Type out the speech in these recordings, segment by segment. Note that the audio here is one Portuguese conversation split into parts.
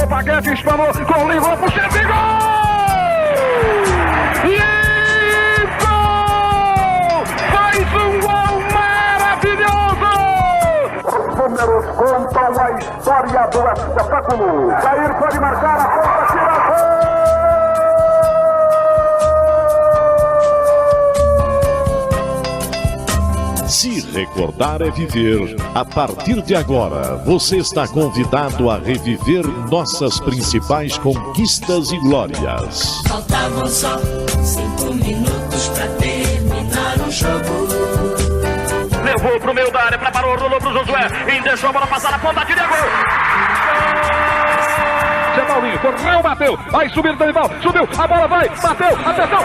o Paquete, espanou, com ligou pro Chelsea, gol! E gol! Faz um gol maravilhoso! Os números contam a história do espetáculo. Jair pode marcar, a ponta, tira gol! Se recordar é viver. A partir de agora, você está convidado a reviver nossas principais conquistas e glórias. Faltavam só 5 minutos pra terminar o jogo. Levou pro meio da área, preparou, rolou pro Josué. Deixou a bola passar na ponta, tira gol! Zé Paulinho, correu, bateu. Vai subir o Danival, subiu, a bola vai, bateu, atenção, gol!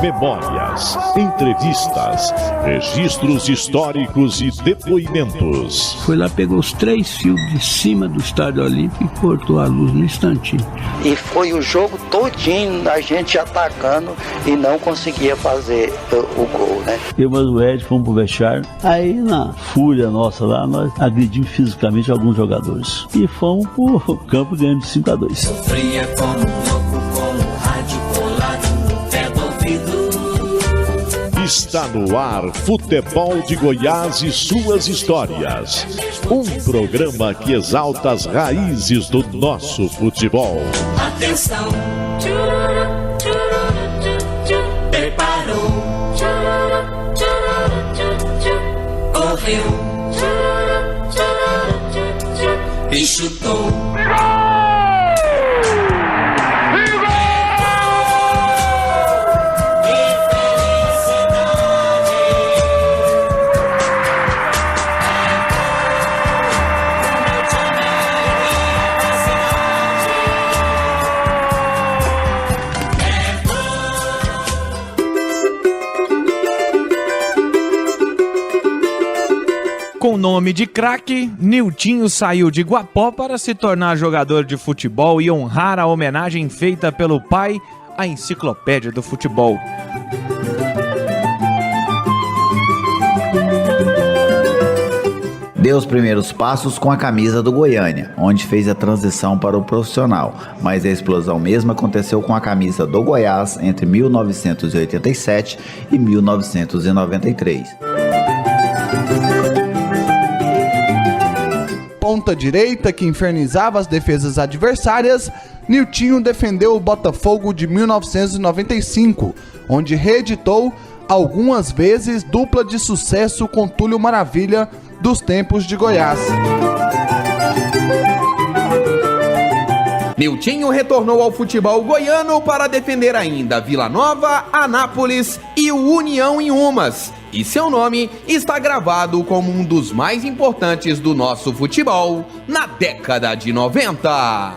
Memórias, entrevistas, registros históricos e depoimentos. Foi lá, pegou os 3 fios de cima do Estádio Olímpico e cortou a luz no instantinho. E foi o jogo todinho da gente atacando e não conseguia fazer o gol, né? Eu e o Ed fomos pro vestiário. Aí, na fúria nossa lá, nós agredimos fisicamente alguns jogadores. E fomos pro campo ganhando de 5-2. Sofria como louco, com o rádio colado no pé do ouvido. Está no ar Futebol de Goiás e suas histórias. Um programa que exalta as raízes do nosso futebol. Atenção! Preparou! Correu! E chutou! Com o nome de craque, Niltinho saiu de Guapó para se tornar jogador de futebol e honrar a homenagem feita pelo pai à enciclopédia do futebol. Deu os primeiros passos com a camisa do Goiânia, onde fez a transição para o profissional, mas a explosão mesmo aconteceu com a camisa do Goiás entre 1987 e 1993. Ponta direita que infernizava as defesas adversárias, Niltinho defendeu o Botafogo de 1995, onde reeditou algumas vezes dupla de sucesso com Túlio Maravilha dos tempos de Goiás. Niltinho retornou ao futebol goiano para defender ainda Vila Nova, Anápolis e o União em Umas. E seu nome está gravado como um dos mais importantes do nosso futebol na década de 90.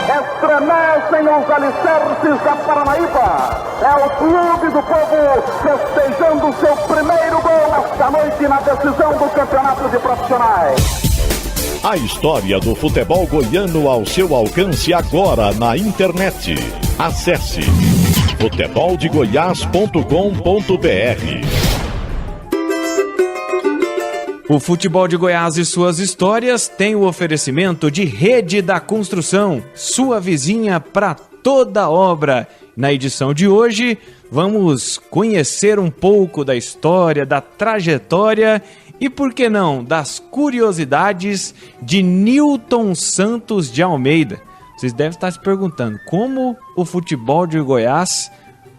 Estremecem os alicerces da Paranaíba. É o clube do povo festejando seu primeiro gol esta noite na decisão do campeonato de profissionais. A história do futebol goiano ao seu alcance agora na internet. Acesse futeboldegoias.com.br. O Futebol de Goiás e suas histórias tem o oferecimento de Rede da Construção, sua vizinha para toda obra. Na edição de hoje, vamos conhecer um pouco da história, da trajetória e, por que não, das curiosidades de Nilton Santos de Almeida. Vocês devem estar se perguntando como o Futebol de Goiás,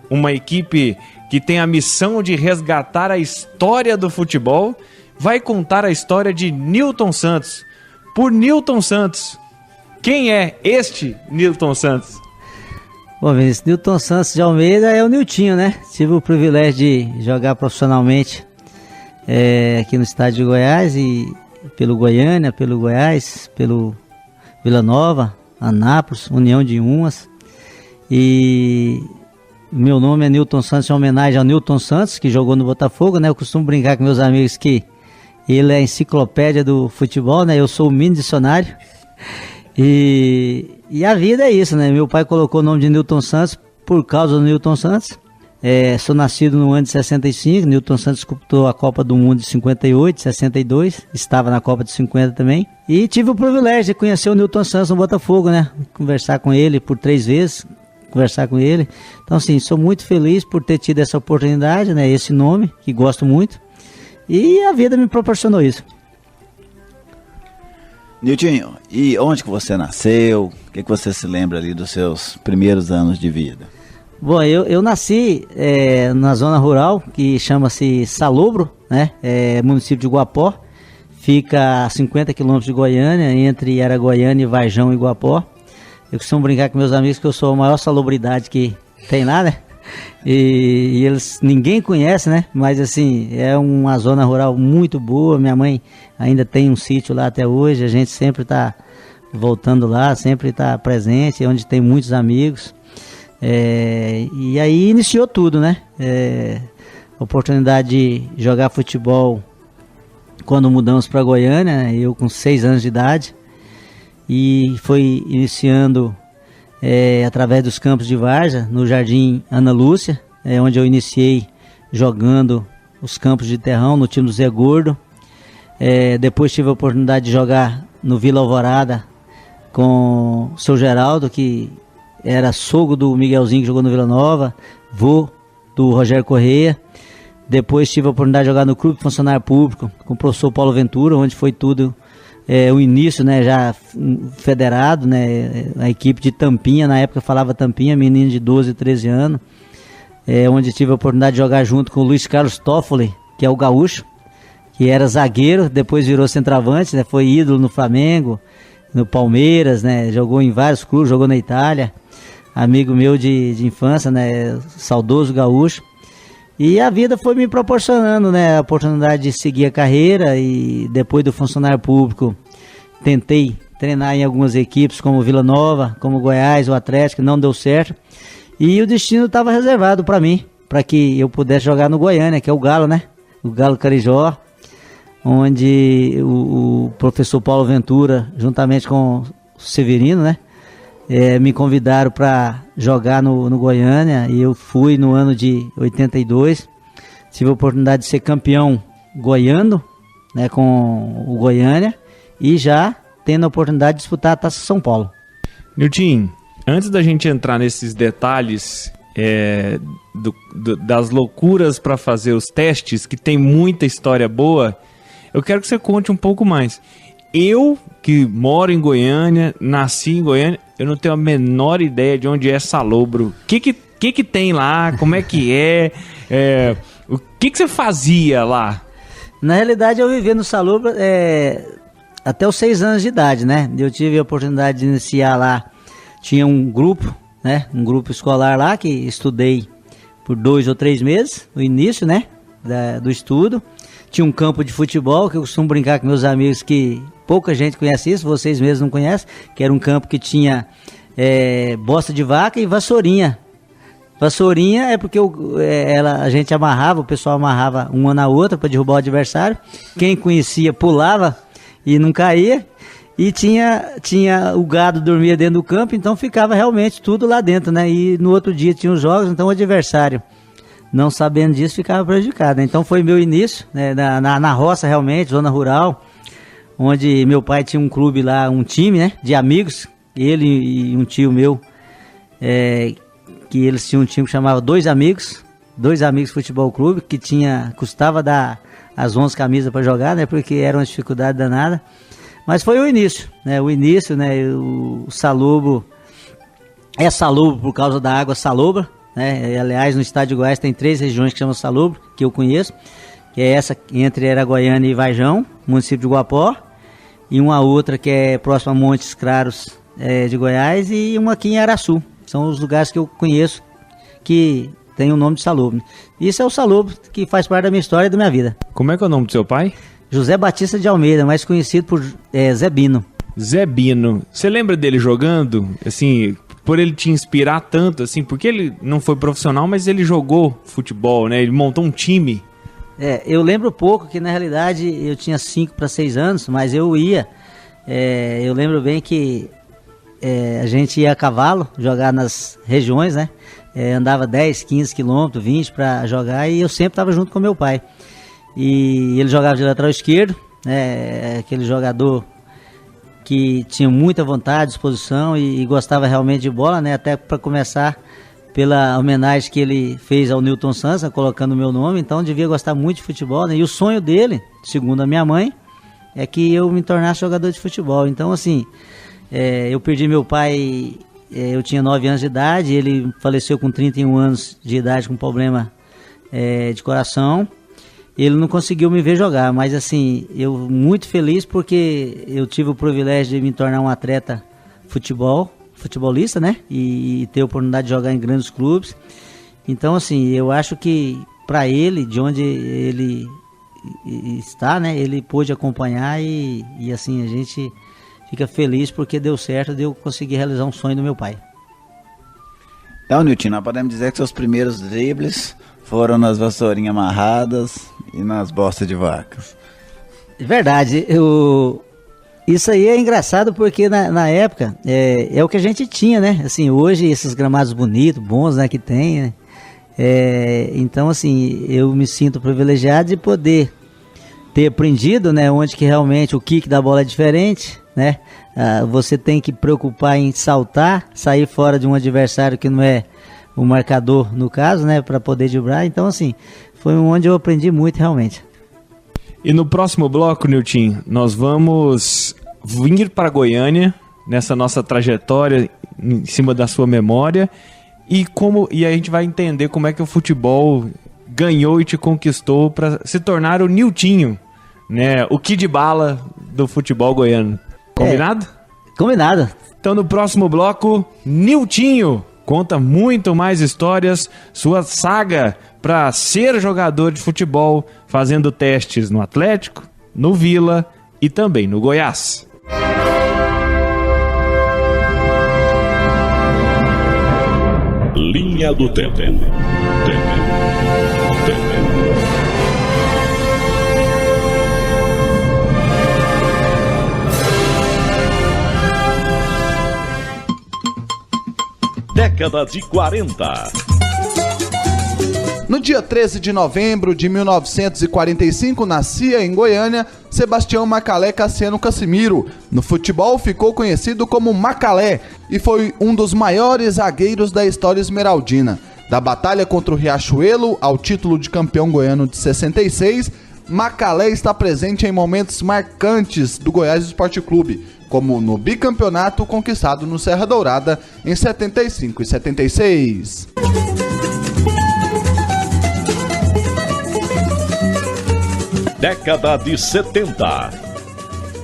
uma equipe que tem a missão de resgatar a história do futebol, vai contar a história de Nilton Santos. Por Nilton Santos. Quem é este Nilton Santos? Bom, Vinícius, Nilton Santos de Almeida é o Niltinho, né? Tive o privilégio de jogar profissionalmente aqui no estado de Goiás, e pelo Goiânia, pelo Goiás, pelo Vila Nova, Anápolis, União de Umas. E meu nome é Nilton Santos, em homenagem ao Nilton Santos, que jogou no Botafogo, né? Eu costumo brincar com meus amigos que ele é a enciclopédia do futebol, né? Eu sou o mini dicionário. E a vida é isso, né? Meu pai colocou o nome de Nilton Santos por causa do Nilton Santos. Sou nascido no ano de 65, Newton Santos disputou a Copa do Mundo de 58, 62, estava na Copa de 50 também. E tive o privilégio de conhecer o Newton Santos no Botafogo, né? Conversar com ele por 3 vezes, conversar com ele. Então, assim, sou muito feliz por ter tido essa oportunidade, né? Esse nome, que gosto muito. E a vida me proporcionou isso. Niltinho, e onde que você nasceu? O que você se lembra ali dos seus primeiros anos de vida? Bom, eu nasci na zona rural, que chama-se Salobro, né? Município de Guapó. Fica a 50 quilômetros de Goiânia, entre Araguaiana, Varjão e Guapó. Eu costumo brincar com meus amigos que eu sou a maior salubridade que tem lá, né? E eles, ninguém conhece, né? Mas assim, é uma zona rural muito boa. Minha mãe ainda tem um sítio lá até hoje. A gente sempre está voltando lá, sempre está presente, onde tem muitos amigos. E aí iniciou tudo, né? Oportunidade de jogar futebol quando mudamos para Goiânia, né? Eu com 6 anos de idade. E foi iniciando através dos campos de várzea, no Jardim Ana Lúcia, onde eu iniciei jogando os campos de terrão no time do Zé Gordo. Depois tive a oportunidade de jogar no Vila Alvorada com o seu Geraldo, que era sogro do Miguelzinho, que jogou no Vila Nova, vô do Rogério Correia. Depois tive a oportunidade de jogar no Clube Funcionário Público com o professor Paulo Ventura, onde foi tudo o início, né, já federado, né, a equipe de Tampinha, na época falava Tampinha, menino de 12, 13 anos, onde tive a oportunidade de jogar junto com o Luiz Carlos Toffoli, que é o gaúcho, que era zagueiro, depois virou centroavante, né, foi ídolo no Flamengo, no Palmeiras, né, jogou em vários clubes, jogou na Itália, amigo meu de infância, né, saudoso gaúcho. E a vida foi me proporcionando, né, a oportunidade de seguir a carreira, e depois do funcionário público tentei treinar em algumas equipes como Vila Nova, como Goiás, o Atlético, não deu certo. E o destino estava reservado para mim, para que eu pudesse jogar no Goiânia, que é o Galo, né, o Galo Carijó, onde o professor Paulo Ventura, juntamente com o Severino, né, me convidaram para jogar no Goiânia, e eu fui no ano de 82, tive a oportunidade de ser campeão goiano, né, com o Goiânia, e já tendo a oportunidade de disputar a Taça São Paulo. Niltinho, antes da gente entrar nesses detalhes das loucuras para fazer os testes, que tem muita história boa, eu quero que você conte um pouco mais. Eu, que moro em Goiânia, nasci em Goiânia, eu não tenho a menor ideia de onde é Salobro. O que tem lá? Como é que é? O que você fazia lá? Na realidade, eu vivi no Salobro até os 6 anos de idade, né? Eu tive a oportunidade de iniciar lá. Tinha um grupo, né? Um grupo escolar lá que estudei por 2 ou 3 meses, no início, né? Do estudo. Tinha um campo de futebol, que eu costumo brincar com meus amigos, que pouca gente conhece isso, vocês mesmos não conhecem, que era um campo que tinha bosta de vaca e vassourinha. Vassourinha é porque a gente amarrava, o pessoal amarrava uma na outra para derrubar o adversário. Quem conhecia pulava e não caía. E tinha o gado dormia dentro do campo, então ficava realmente tudo lá dentro, né? E no outro dia tinha os jogos, então o adversário, não sabendo disso, ficava prejudicado, né? Então foi meu início, né, na roça realmente, zona rural, onde meu pai tinha um clube lá, um time, né, de amigos, ele e um tio meu, que eles tinham um time que chamava Dois Amigos Futebol Clube, que custava dar as 11 camisas para jogar, né, porque era uma dificuldade danada, mas foi o início, né, o Salobro, é Salobro por causa da água salobra, né? Aliás, no estado de Goiás tem 3 regiões que chamam Salobro, que eu conheço, que é essa entre Araguaiana e Varjão, município de Guapó, e uma outra que é próxima a Montes Claros de Goiás, e uma aqui em Araçu. São os lugares que eu conheço que tem o nome de Salobro. Isso é o Salobro que faz parte da minha história e da minha vida. Como é que é o nome do seu pai? José Batista de Almeida, mais conhecido por Zé Bino. Zé Bino. Você lembra dele jogando, assim, por ele te inspirar tanto, assim, porque ele não foi profissional, mas ele jogou futebol, né? Ele montou um time. Eu lembro pouco, que na realidade eu tinha 5 para 6 anos, mas eu ia. Eu lembro bem que a gente ia a cavalo, jogar nas regiões, né? andava 10, 15 quilômetros, 20 para jogar, e eu sempre estava junto com meu pai. E ele jogava de lateral esquerdo, né, aquele jogador que tinha muita vontade, disposição e gostava realmente de bola, né, até para começar pela homenagem que ele fez ao Newton Santos, colocando o meu nome, então devia gostar muito de futebol, né, e o sonho dele, segundo a minha mãe, é que eu me tornasse jogador de futebol. Então, assim, eu perdi meu pai, eu tinha 9 anos de idade, ele faleceu com 31 anos de idade com problema de coração. Ele não conseguiu me ver jogar, mas assim, eu muito feliz porque eu tive o privilégio de me tornar um atleta futebolista, né? E ter a oportunidade de jogar em grandes clubes. Então, assim, eu acho que para ele, de onde ele está, né? Ele pôde acompanhar e assim, a gente fica feliz porque deu certo de eu conseguir realizar um sonho do meu pai. Então, Nilton, nós podemos dizer que seus primeiros dribles foram nas vassourinhas amarradas e nas bostas de vacas. Verdade, isso aí é engraçado porque na época é o que a gente tinha, né? Assim, hoje esses gramados bonitos, bons, né, que tem, né? Então, assim, eu me sinto privilegiado de poder ter aprendido, né, onde que realmente o kick da bola é diferente, né? Você tem que preocupar em saltar, sair fora de um adversário que não é o marcador, no caso, né, para poder driblar. Então, assim, foi onde eu aprendi muito realmente. E no próximo bloco, Nilton, nós vamos vir para Goiânia, nessa nossa trajetória, em cima da sua memória, e a gente vai entender como é que o futebol ganhou e te conquistou para se tornar o Niltinho, né, o Kid Bala do futebol goiano. Combinado? Combinado. Então, no próximo bloco, Niltinho conta muito mais histórias, sua saga para ser jogador de futebol, fazendo testes no Atlético, no Vila e também no Goiás. Linha do Tempo. Década de 40. No dia 13 de novembro de 1945, nascia em Goiânia Sebastião Macalé Cassiano Casimiro. No futebol ficou conhecido como Macalé e foi um dos maiores zagueiros da história esmeraldina. Da batalha contra o Riachuelo ao título de campeão goiano de 66, Macalé está presente em momentos marcantes do Goiás Esporte Clube, como no bicampeonato conquistado no Serra Dourada em 75 e 76. Década de 70.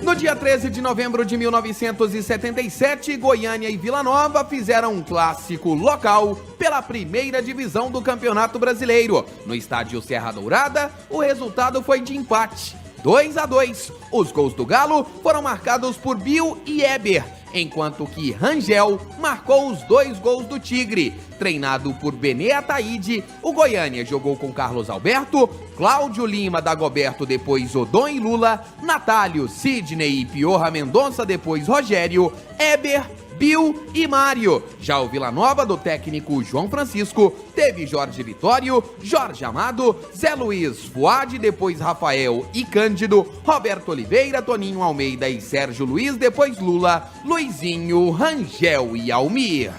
No dia 13 de novembro de 1977, Goiânia e Vila Nova fizeram um clássico local pela primeira divisão do Campeonato Brasileiro. No estádio Serra Dourada, o resultado foi de empate, 2-2. Os gols do Galo foram marcados por Bill e Eber, enquanto que Rangel marcou os 2 gols do Tigre. Treinado por Benê Ataíde, o Goiânia jogou com Carlos Alberto, Cláudio Lima, Dagoberto, depois Odon e Lula, Natálio, Sidney e Piorra Mendonça, depois Rogério, Eber, Bill e Mário. Já o Vila Nova, do técnico João Francisco, teve Jorge Vitório, Jorge Amado, Zé Luiz, Fuad, depois Rafael e Cândido, Roberto Oliveira, Toninho Almeida e Sérgio Luiz, depois Lula, Luizinho, Rangel e Almir.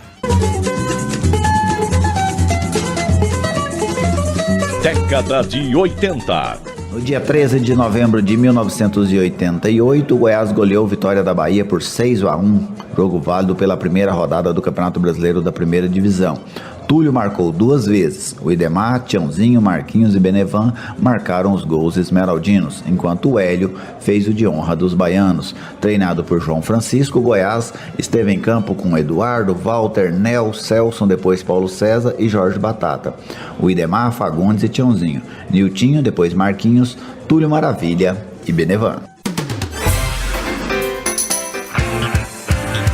Década de 80. No dia 13 de novembro de 1988, o Goiás goleou Vitória da Bahia por 6-1, jogo válido pela primeira rodada do Campeonato Brasileiro da Primeira Divisão. Túlio marcou 2 vezes, o Idemar, Tiãozinho, Marquinhos e Benevan marcaram os gols esmeraldinos, enquanto o Hélio fez o de honra dos baianos. Treinado por João Francisco, o Goiás esteve em campo com Eduardo, Walter, Nel, Celson, depois Paulo César e Jorge Batata. O Idemar, Fagundes e Tiãozinho. Niltinho, depois Marquinhos, Túlio Maravilha e Benevan.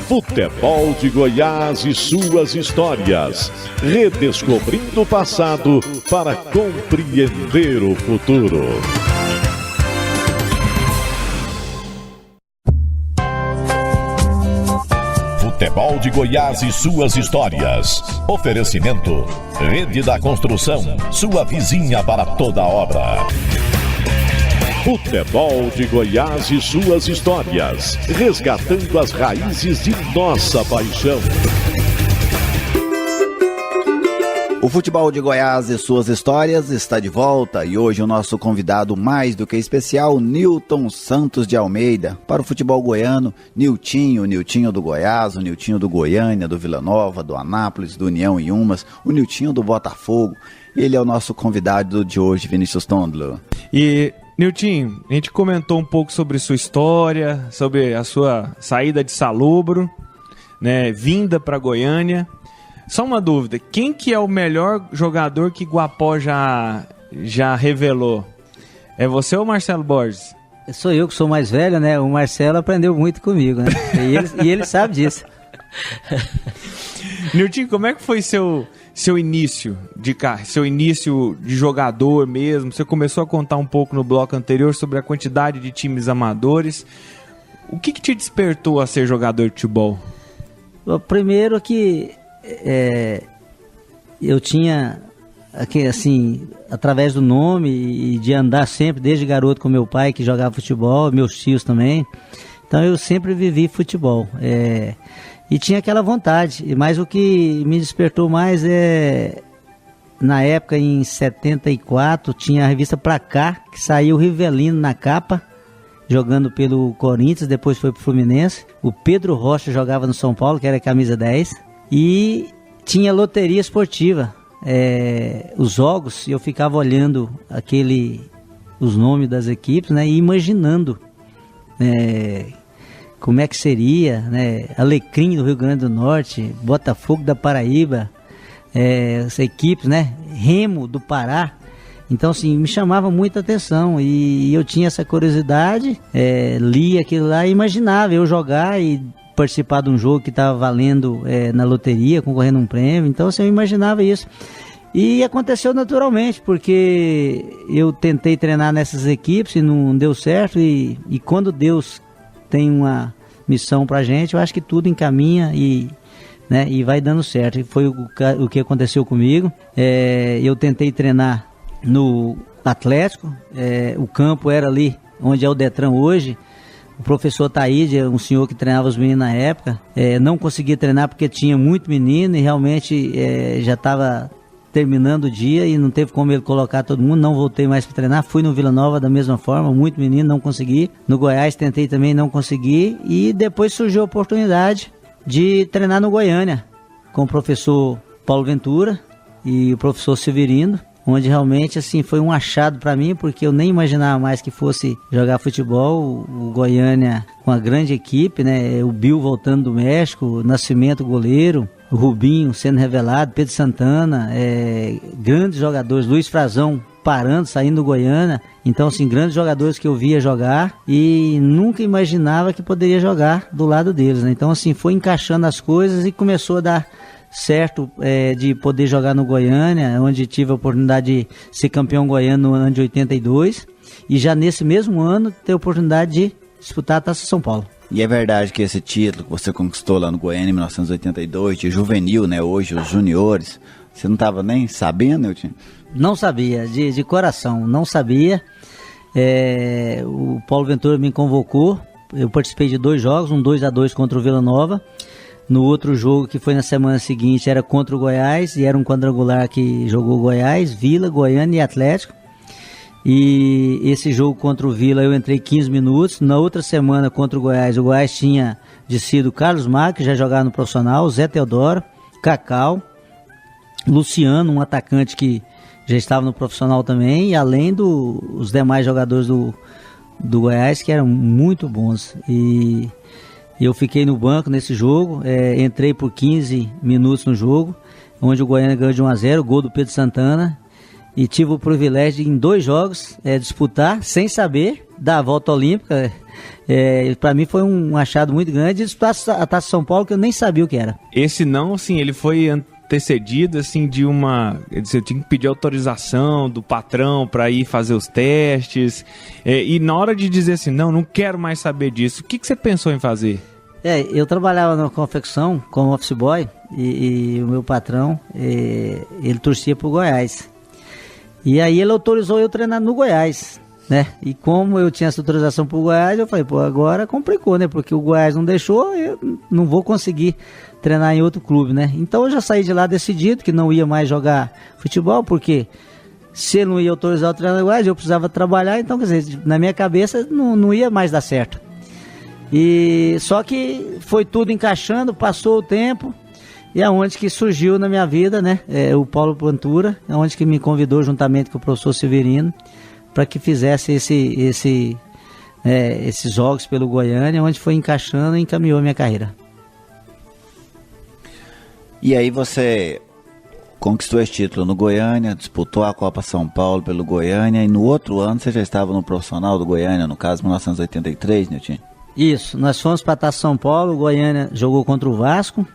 Futebol de Goiás e suas histórias. Redescobrindo o passado para compreender o futuro. Futebol Futebol de Goiás e suas histórias. Oferecimento: Rede da Construção, sua vizinha para toda obra. Futebol de Goiás e suas histórias, resgatando as raízes de nossa paixão. O Futebol de Goiás e suas histórias está de volta e hoje o nosso convidado mais do que especial, Nilton Santos de Almeida, para o futebol goiano, Niltinho, o Niltinho do Goiás, o Niltinho do Goiânia, do Vila Nova, do Anápolis, do União e Umas, o Niltinho do Botafogo. Ele é o nosso convidado de hoje, Vinícius Tondler. E, Niltinho, a gente comentou um pouco sobre sua história, sobre a sua saída de Salobro, né, vinda para Goiânia. Só uma dúvida, quem que é o melhor jogador que Guapó já revelou? É você ou o Marcelo Borges? Sou eu que sou mais velho, né? O Marcelo aprendeu muito comigo, né? E ele sabe disso. Niltinho, como é que foi seu início de carreira, seu início de jogador mesmo? Você começou a contar um pouco no bloco anterior sobre a quantidade de times amadores. O que te despertou a ser jogador de futebol? Primeiro que eu tinha, assim, através do nome e de andar sempre, desde garoto com meu pai que jogava futebol, meus tios também, então eu sempre vivi futebol, e tinha aquela vontade, mas o que me despertou mais na época, em 74, tinha a revista Pra Cá, que saiu o Rivelino na capa, jogando pelo Corinthians, depois foi pro Fluminense, o Pedro Rocha jogava no São Paulo, que era camisa 10, e tinha loteria esportiva, os jogos, e eu ficava olhando os nomes das equipes, né, e imaginando como é que seria, né, Alecrim do Rio Grande do Norte, Botafogo da Paraíba, as equipes, né, Remo do Pará. Então, assim, me chamava muita atenção e eu tinha essa curiosidade, lia aquilo lá e imaginava eu jogar e participar de um jogo que estava valendo na loteria, concorrendo a um prêmio. Então, assim, eu imaginava isso. E aconteceu naturalmente, porque eu tentei treinar nessas equipes e não deu certo. E quando Deus tem uma missão pra gente, eu acho que tudo encaminha e vai dando certo. E foi o que aconteceu comigo. Eu tentei treinar no Atlético, o campo era ali onde é o Detran hoje. O professor Taíde, um senhor que treinava os meninos na época, não conseguia treinar porque tinha muito menino e realmente já estava terminando o dia e não teve como ele colocar todo mundo, não voltei mais para treinar. Fui no Vila Nova da mesma forma, muito menino, não consegui. No Goiás tentei também, não consegui. E depois surgiu a oportunidade de treinar no Goiânia com o professor Paulo Ventura e o professor Severino, onde realmente assim foi um achado para mim, porque eu nem imaginava mais que fosse jogar futebol. O Goiânia com a grande equipe, né? O Bill voltando do México, o Nascimento goleiro, o Rubinho sendo revelado, Pedro Santana, grandes jogadores, Luiz Frazão parando, saindo do Goiânia. Então, assim, grandes jogadores que eu via jogar e nunca imaginava que poderia jogar do lado deles, né? Então, assim, foi encaixando as coisas e começou a dar certo de poder jogar no Goiânia, onde tive a oportunidade de ser campeão goiano no ano de 82 e já nesse mesmo ano ter a oportunidade de disputar a Taça São Paulo. E é verdade que esse título que você conquistou lá no Goiânia em 1982, de juvenil, né, hoje os juniores, você não estava nem sabendo, Nilton? Não sabia, de coração, não sabia. O Paulo Ventura me convocou, eu participei de 2 jogos, um 2-2 contra o Vila Nova. No outro jogo, que foi na semana seguinte, era contra o Goiás, e era um quadrangular que jogou Goiás, Vila, Goiânia e Atlético. E esse jogo contra o Vila eu entrei 15 minutos. Na outra semana contra o Goiás tinha descido Carlos Mar, que já jogava no profissional, Zé Teodoro, Cacau, Luciano, um atacante que já estava no profissional também, e além dos demais jogadores do Goiás, que eram muito bons. E eu fiquei no banco nesse jogo, entrei por 15 minutos no jogo, onde o Goiânia ganhou de 1-0, gol do Pedro Santana, e tive o privilégio de, em 2 jogos, disputar, sem saber, dar a volta olímpica. Para mim foi um achado muito grande, e disputar a Taça São Paulo, que eu nem sabia o que era. Esse não, assim, ele foi antecedido, assim, de uma... Você tinha que pedir autorização do patrão para ir fazer os testes, e na hora de dizer assim, não quero mais saber disso, o que você pensou em fazer? Eu trabalhava na confecção como office boy e o meu patrão, ele torcia pro Goiás. E aí ele autorizou eu treinar no Goiás, né? E como eu tinha essa autorização pro Goiás, eu falei, agora complicou, né? Porque o Goiás não deixou, eu não vou conseguir treinar em outro clube, né? Então eu já saí de lá decidido que não ia mais jogar futebol, porque se ele não ia autorizar o treinar no Goiás, eu precisava trabalhar, então, quer dizer, na minha cabeça não ia mais dar certo. E só que foi tudo encaixando, passou o tempo, e aonde que surgiu na minha vida, né, o Paulo Ventura, aonde que me convidou juntamente com o professor Severino para que fizesse esses jogos pelo Goiânia, onde foi encaixando e encaminhou a minha carreira. E aí você conquistou esse título no Goiânia, disputou a Copa São Paulo pelo Goiânia, e no outro ano você já estava no profissional do Goiânia, no caso 1983, Niltinho? Isso, nós fomos para Taça São Paulo, o Goiânia jogou contra o Vasco,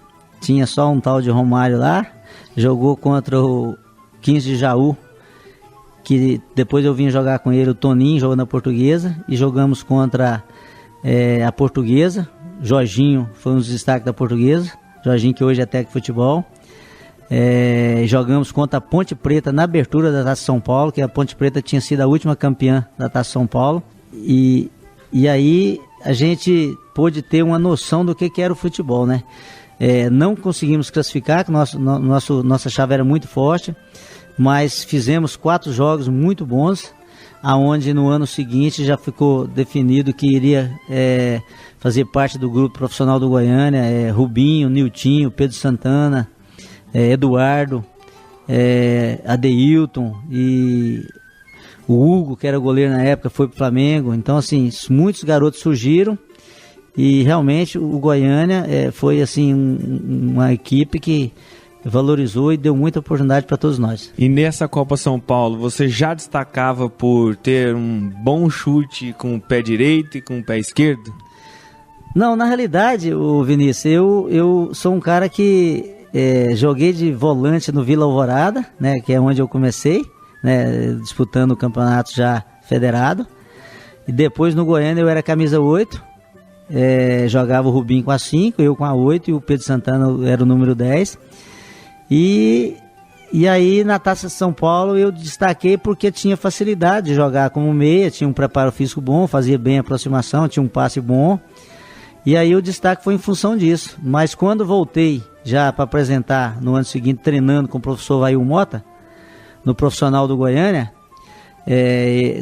tinha só um tal de Romário lá, jogou contra o 15 de Jaú, que depois eu vim jogar com ele, o Toninho, jogou na Portuguesa, e jogamos contra a Portuguesa, Jorginho foi um dos destaques da Portuguesa, Jorginho que hoje é técnico de futebol. Jogamos contra a Ponte Preta na abertura da Taça São Paulo, que a Ponte Preta tinha sido a última campeã da Taça São Paulo, e aí a gente pôde ter uma noção do que era o futebol, né? Não conseguimos classificar, que nossa chave era muito forte, mas fizemos 4 jogos muito bons, aonde no ano seguinte já ficou definido que iria fazer parte do grupo profissional do Goiânia, Rubinho, Niltinho, Pedro Santana, Eduardo, Adeilton e o Hugo, que era goleiro na época, foi pro Flamengo. Então, assim, muitos garotos surgiram e realmente o Goiânia foi assim uma equipe que valorizou e deu muita oportunidade para todos nós. E nessa Copa São Paulo, você já destacava por ter um bom chute com o pé direito e com o pé esquerdo? Não, na realidade, Vinícius, eu sou um cara que joguei de volante no Vila Alvorada, né, que é onde eu comecei, né, disputando o campeonato já federado. E depois no Goiânia eu era camisa 8, jogava o Rubinho com a 5, eu com a 8 e o Pedro Santana era o número 10. E aí na Taça São Paulo eu destaquei porque tinha facilidade de jogar como meia, tinha um preparo físico bom, fazia bem a aproximação, tinha um passe bom. E aí o destaque foi em função disso. Mas quando voltei já para apresentar no ano seguinte, treinando com o professor Vail Mota, no profissional do Goiânia,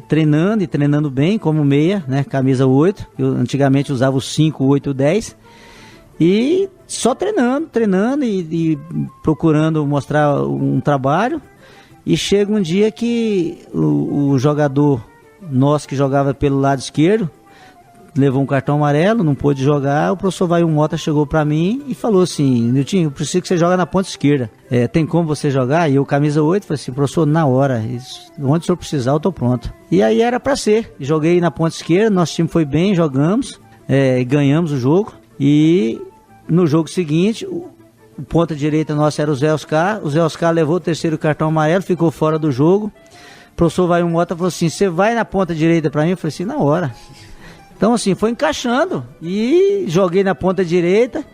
treinando bem como meia, né, camisa 8, eu antigamente usava o 5, 8, 10, e só treinando e procurando mostrar um trabalho, e chega um dia que o jogador nosso que jogava pelo lado esquerdo, levou um cartão amarelo, não pôde jogar. O professor Vail Mota chegou pra mim e falou assim: Niltinho, eu preciso que você jogue na ponta esquerda, tem como você jogar? E eu, camisa 8, falei assim: professor, na hora, onde o senhor precisar eu tô pronto. E aí era pra ser, joguei na ponta esquerda, nosso time foi bem, jogamos, ganhamos o jogo. E no jogo seguinte, o ponta direita nosso era o Zé Oscar levou o terceiro cartão amarelo, ficou fora do jogo. O professor Vail Mota falou assim: você vai na ponta direita pra mim? Eu falei assim: na hora. Então, assim, foi encaixando e joguei na ponta direita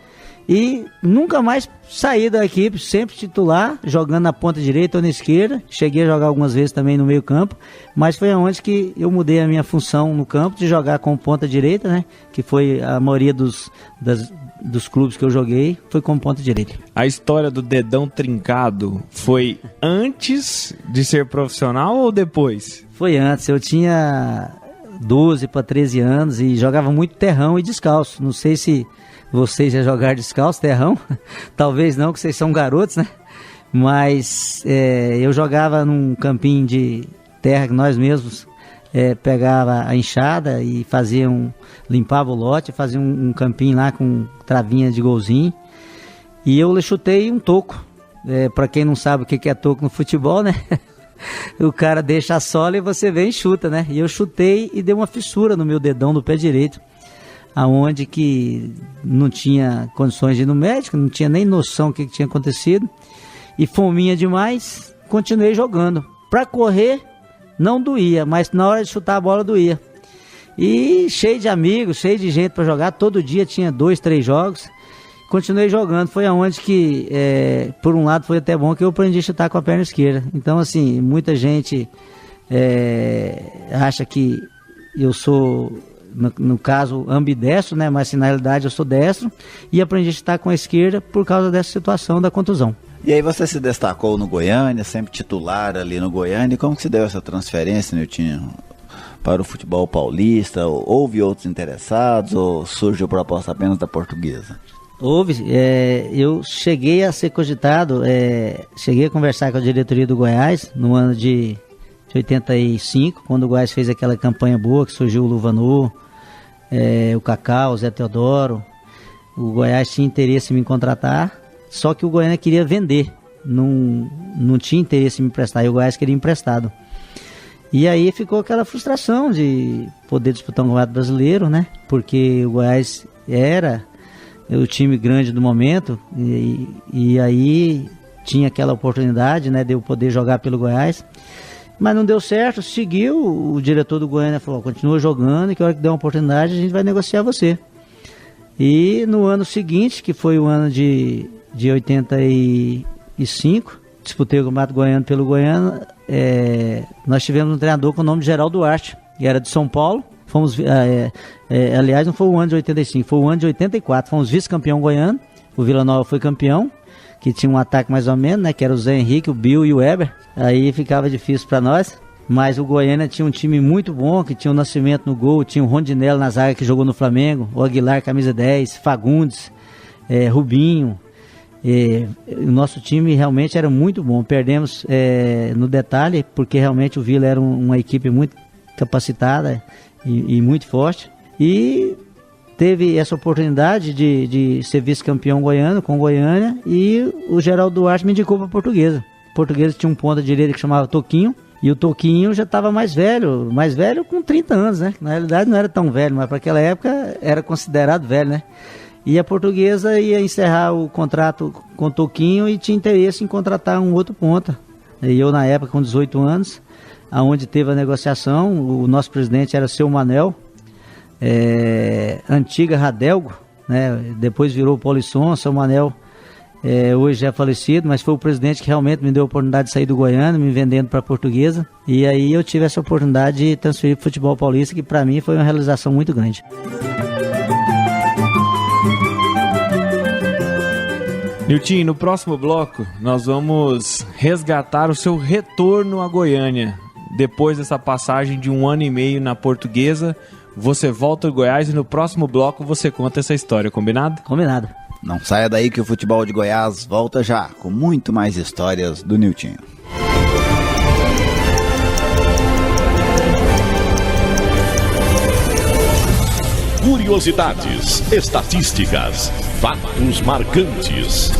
e nunca mais saí da equipe, sempre titular, jogando na ponta direita ou na esquerda. Cheguei a jogar algumas vezes também no meio campo, mas foi onde que eu mudei a minha função no campo, de jogar com ponta direita, né? Que foi a maioria dos clubes que eu joguei, foi como ponta direita. A história do dedão trincado foi antes de ser profissional ou depois? Foi antes, eu tinha 12 para 13 anos e jogava muito terrão e descalço. Não sei se vocês já jogaram descalço, terrão. Talvez não, que vocês são garotos, né? Mas eu jogava num campinho de terra que nós mesmos pegava a enxada e limpava o lote, fazia um campinho lá com travinha de golzinho. E eu chutei um toco. Para quem não sabe o que é toco no futebol, né? O cara deixa a sola e você vem e chuta, né? E eu chutei e deu uma fissura no meu dedão do pé direito, aonde que não tinha condições de ir no médico, não tinha nem noção do que tinha acontecido. E fominha demais, continuei jogando. Para correr não doía, mas na hora de chutar a bola doía. E cheio de amigos, cheio de gente para jogar. Todo dia tinha 2, 3 jogos. Continuei jogando. Foi aonde que, por um lado, foi até bom que eu aprendi a chutar com a perna esquerda. Então, assim, muita gente acha que eu sou, no caso, ambidestro, né? Mas, na realidade, eu sou destro. E aprendi a chutar com a esquerda por causa dessa situação da contusão. E aí você se destacou no Goiânia, sempre titular ali no Goiânia. E como que se deu essa transferência, Niltinho, para o futebol paulista? Houve outros interessados ou surgiu proposta apenas da Portuguesa? Houve, eu cheguei a ser cogitado, cheguei a conversar com a diretoria do Goiás no ano de 85, quando o Goiás fez aquela campanha boa, que surgiu o Luvanor, o Cacau, o Zé Teodoro. O Goiás tinha interesse em me contratar, só que o Goiânia queria vender, não tinha interesse em me emprestar, e o Goiás queria emprestado. E aí ficou aquela frustração de poder disputar um campeonato brasileiro, né? Porque o Goiás era o time grande do momento, e aí tinha aquela oportunidade, né, de eu poder jogar pelo Goiás, mas não deu certo. Seguiu, o diretor do Goiânia falou, continua jogando, e que a hora que der uma oportunidade a gente vai negociar você. E no ano seguinte, que foi o ano de 85, disputei o Campeonato Goiano pelo Goiânia, nós tivemos um treinador com o nome de Geraldo Duarte, que era de São Paulo. Fomos, aliás, não foi o ano de 85, foi o ano de 84. Fomos vice-campeão goiano. O Vila Nova foi campeão, que tinha um ataque mais ou menos, né? Que era o Zé Henrique, o Bill e o Weber. Aí ficava difícil para nós. Mas o Goiânia tinha um time muito bom, que tinha o Nascimento no gol, tinha o Rondinello na zaga, que jogou no Flamengo, o Aguilar, camisa 10, Fagundes, Rubinho. O nosso time realmente era muito bom. Perdemos no detalhe, porque realmente o Vila era uma equipe muito capacitada e muito forte, e teve essa oportunidade de ser vice-campeão goiano com Goiânia, e o Geraldo Duarte me indicou para a Portuguesa. A Portuguesa tinha um ponta direita que chamava Toquinho, e o Toquinho já estava mais velho com 30 anos, né? Na realidade não era tão velho, mas para aquela época era considerado velho, né? E a Portuguesa ia encerrar o contrato com o Toquinho e tinha interesse em contratar um outro ponta. E eu, na época, com 18 anos, aonde teve a negociação, o nosso presidente era o seu Manel, antiga Radelgo, né? Depois virou Polisson. Seu Manel hoje é falecido, mas foi o presidente que realmente me deu a oportunidade de sair do Goiânia, me vendendo para a Portuguesa, e aí eu tive essa oportunidade de transferir para o futebol paulista, que para mim foi uma realização muito grande. Niltinho, no próximo bloco nós vamos resgatar o seu retorno à Goiânia. Depois dessa passagem de 1 ano e meio na Portuguesa, você volta ao Goiás e no próximo bloco você conta essa história, combinado? Combinado. Não saia daí que o futebol de Goiás volta já, com muito mais histórias do Niltinho. Curiosidades, estatísticas, fatos marcantes.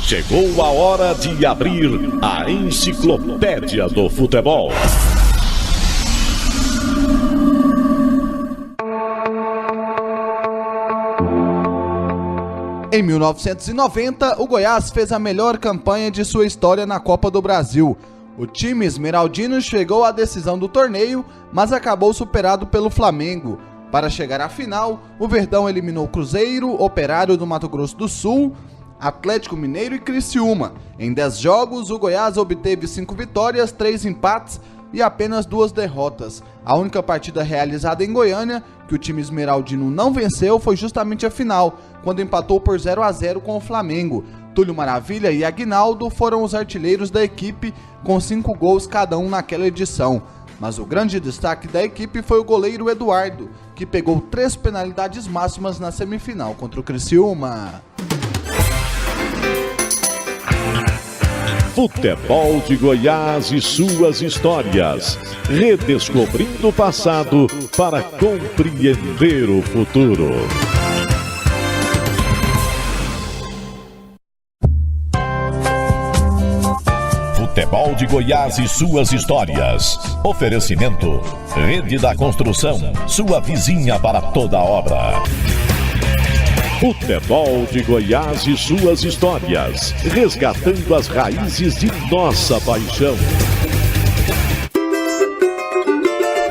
Chegou a hora de abrir a Enciclopédia do Futebol. Em 1990, o Goiás fez a melhor campanha de sua história na Copa do Brasil. O time esmeraldino chegou à decisão do torneio, mas acabou superado pelo Flamengo. Para chegar à final, o Verdão eliminou Cruzeiro, Operário do Mato Grosso do Sul, Atlético Mineiro e Criciúma. Em 10 jogos, o Goiás obteve 5 vitórias, 3 empates e apenas 2 derrotas. A única partida realizada em Goiânia que o time esmeraldino não venceu foi justamente a final, quando empatou por 0-0 com o Flamengo. Túlio Maravilha e Aguinaldo foram os artilheiros da equipe, com 5 gols cada um naquela edição. Mas o grande destaque da equipe foi o goleiro Eduardo, que pegou 3 penalidades máximas na semifinal contra o Criciúma. Futebol de Goiás e suas histórias. Redescobrindo o passado para compreender o futuro. Futebol de Goiás e suas histórias. Oferecimento: Rede da Construção, sua vizinha para toda obra. Futebol de Goiás e suas histórias, resgatando as raízes de nossa paixão.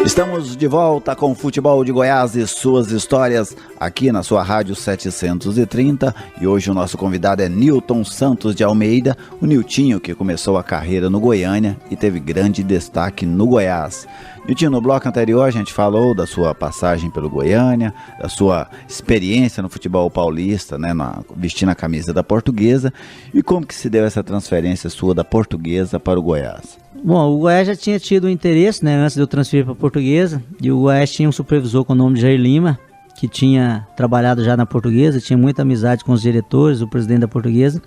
Estamos de volta com o Futebol de Goiás e suas histórias aqui na sua Rádio 730 e hoje o nosso convidado é Nilton Santos de Almeida, o Niltinho que começou a carreira no Goiânia e teve grande destaque no Goiás. Niltinho, no bloco anterior a gente falou da sua passagem pelo Goiânia, da sua experiência no futebol paulista, né, vestindo a camisa da Portuguesa, e como que se deu essa transferência sua da Portuguesa para o Goiás? Bom, o Goiás já tinha tido interesse, né, antes de eu transferir para a Portuguesa, e o Goiás tinha um supervisor com o nome de Jair Lima, que tinha trabalhado já na Portuguesa, tinha muita amizade com os diretores, o presidente da Portuguesa,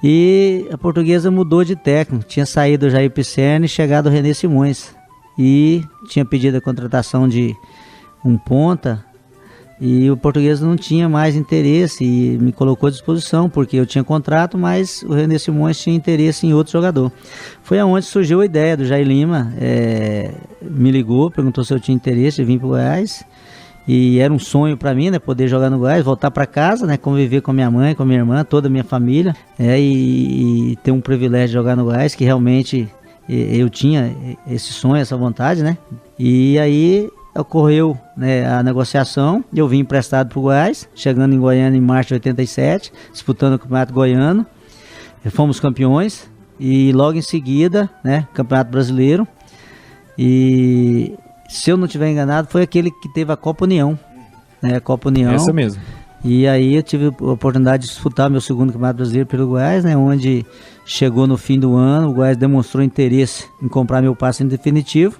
e a Portuguesa mudou de técnico, tinha saído o Jair Pisserni e chegado o René Simões, e tinha pedido a contratação de um ponta, e o Portuguesa não tinha mais interesse e me colocou à disposição, porque eu tinha contrato, mas o René Simões tinha interesse em outro jogador. Foi aonde surgiu a ideia do Jair Lima, me ligou, perguntou se eu tinha interesse de vir para o Goiás, e era um sonho para mim, né, poder jogar no Goiás, voltar para casa, né, conviver com a minha mãe, com a minha irmã, toda a minha família, e ter um privilégio de jogar no Goiás, que realmente eu tinha esse sonho, essa vontade, né, e aí ocorreu, né, a negociação, eu vim emprestado para o Goiás, chegando em Goiânia em março de 87, disputando o Campeonato Goiano, fomos campeões, e logo em seguida, né, Campeonato Brasileiro, e se eu não estiver enganado, foi aquele que teve a Copa União, né, a Copa União. Essa mesmo. E aí eu tive a oportunidade de disputar meu segundo Campeonato Brasileiro pelo Goiás, né, onde chegou no fim do ano, o Goiás demonstrou interesse em comprar meu passe em definitivo.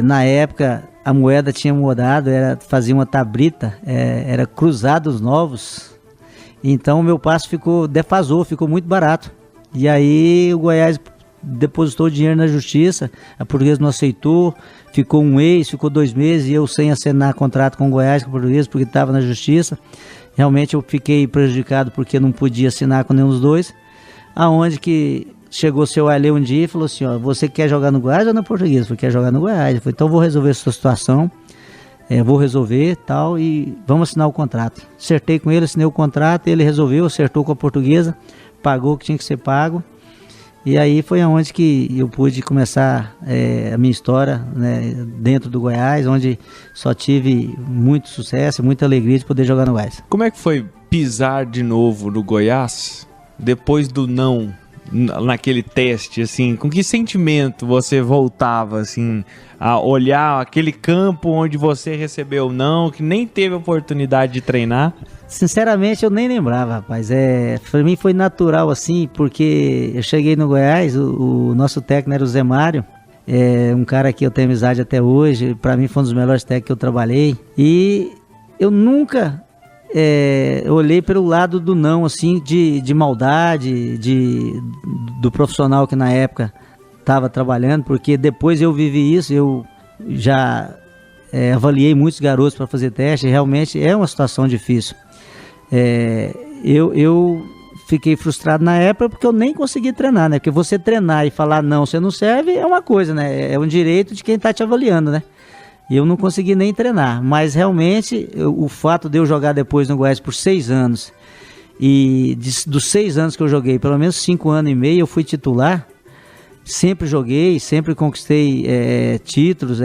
Na época a moeda tinha mudado, fazia uma tabrita, era cruzados novos, então o meu passe defasou, ficou muito barato, e aí o Goiás depositou dinheiro na justiça, a Portuguesa não aceitou, ficou um mês, ficou 2 meses, e eu sem assinar contrato com o Goiás, com a Portuguesa, porque estava na justiça. Realmente eu fiquei prejudicado porque não podia assinar com nenhum dos dois, aonde que chegou o seu Arley um dia e falou assim, ó, você quer jogar no Goiás ou na Portuguesa? Eu falei, quer jogar no Goiás. Eu falei, então vou resolver essa situação, vou resolver tal, e vamos assinar o contrato. Acertei com ele, assinei o contrato, ele resolveu, acertou com a Portuguesa, pagou o que tinha que ser pago, e aí foi aonde que eu pude começar a minha história, né, dentro do Goiás, onde só tive muito sucesso, muita alegria de poder jogar no Goiás. Como é que foi pisar de novo no Goiás, depois do não, naquele teste, assim, com que sentimento você voltava, assim, a olhar aquele campo onde você recebeu o não, que nem teve oportunidade de treinar? Sinceramente, eu nem lembrava, rapaz. Pra mim foi natural, assim, porque eu cheguei no Goiás, o nosso técnico era o Zé Mário, um cara que eu tenho amizade até hoje, pra mim foi um dos melhores técnicos que eu trabalhei, e eu nunca olhei pelo lado do não, assim, de maldade, do profissional que na época estava trabalhando, porque depois eu vivi isso, eu já avaliei muitos garotos para fazer teste, e realmente é uma situação difícil. Eu fiquei frustrado na época porque eu nem consegui treinar, né? Porque você treinar e falar não, você não serve, é uma coisa, né? É um direito de quem está te avaliando, né? E eu não consegui nem treinar, mas realmente o fato de eu jogar depois no Goiás por 6 anos, e dos 6 anos que eu joguei, pelo menos 5 anos e meio eu fui titular, sempre joguei, sempre conquistei títulos,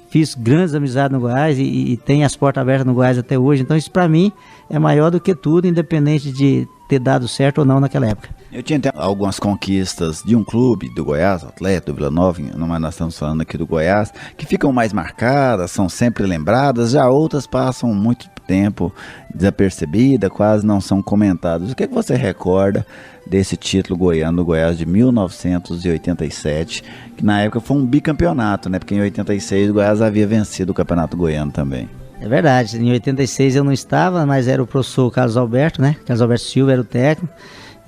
fiz grandes amizades no Goiás e tenho as portas abertas no Goiás até hoje, então isso pra mim é maior do que tudo, independente de ter dado certo ou não naquela época. Eu tinha até algumas conquistas de um clube do Goiás, Atlético, do Vila Nova, mas nós estamos falando aqui do Goiás, que ficam mais marcadas, são sempre lembradas, já outras passam muito tempo desapercebidas, quase não são comentadas. O que é que você recorda desse título goiano do Goiás de 1987, que na época foi um bicampeonato, né? Porque em 86 o Goiás havia vencido o Campeonato Goiano também. É verdade, em 86 eu não estava, mas era o professor Carlos Alberto, né? Carlos Alberto Silva era o técnico,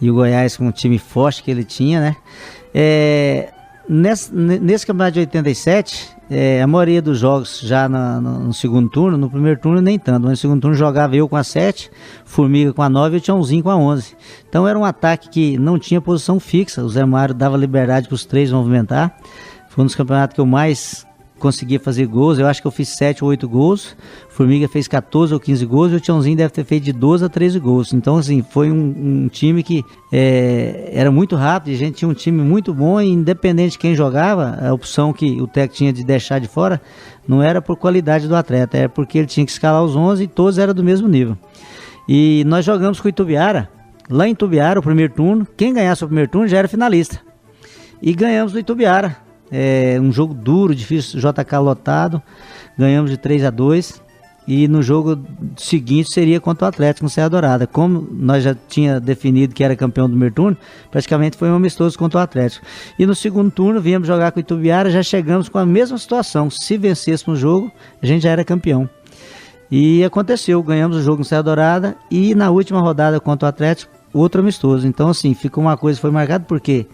e o Goiás com um time forte que ele tinha, né? Nesse campeonato de 87, a maioria dos jogos já no segundo turno, no primeiro turno nem tanto, mas no segundo turno jogava eu com a 7, Formiga com a 9 e o Tiãozinho com a 11. Então era um ataque que não tinha posição fixa, o Zé Mário dava liberdade para os 3 movimentar. Foi um dos campeonatos que eu mais conseguia fazer gols. Eu acho que eu fiz 7 ou 8 gols. Formiga fez 14 ou 15 gols e o Tiãozinho deve ter feito de 12 a 13 gols. Então, assim, foi um time que era muito rápido. A gente tinha um time muito bom e independente de quem jogava, a opção que o técnico tinha de deixar de fora não era por qualidade do atleta, era porque ele tinha que escalar os 11 e todos eram do mesmo nível. E nós jogamos com o Itubiara, lá em Itubiara, o primeiro turno. Quem ganhasse o primeiro turno já era finalista. E ganhamos do Itubiara. Um jogo duro, difícil, JK lotado. Ganhamos de 3-2. E no jogo seguinte seria contra o Atlético no Serra Dourada. Como nós já tinha definido que era campeão do primeiro turno, praticamente foi um amistoso contra o Atlético. E no segundo turno viemos jogar com o Itubiara, já chegamos com a mesma situação. Se vencêssemos o jogo, a gente já era campeão. E aconteceu, ganhamos o jogo no Serra Dourada e na última rodada contra o Atlético, outro amistoso. Então, assim, ficou uma coisa, foi marcado porque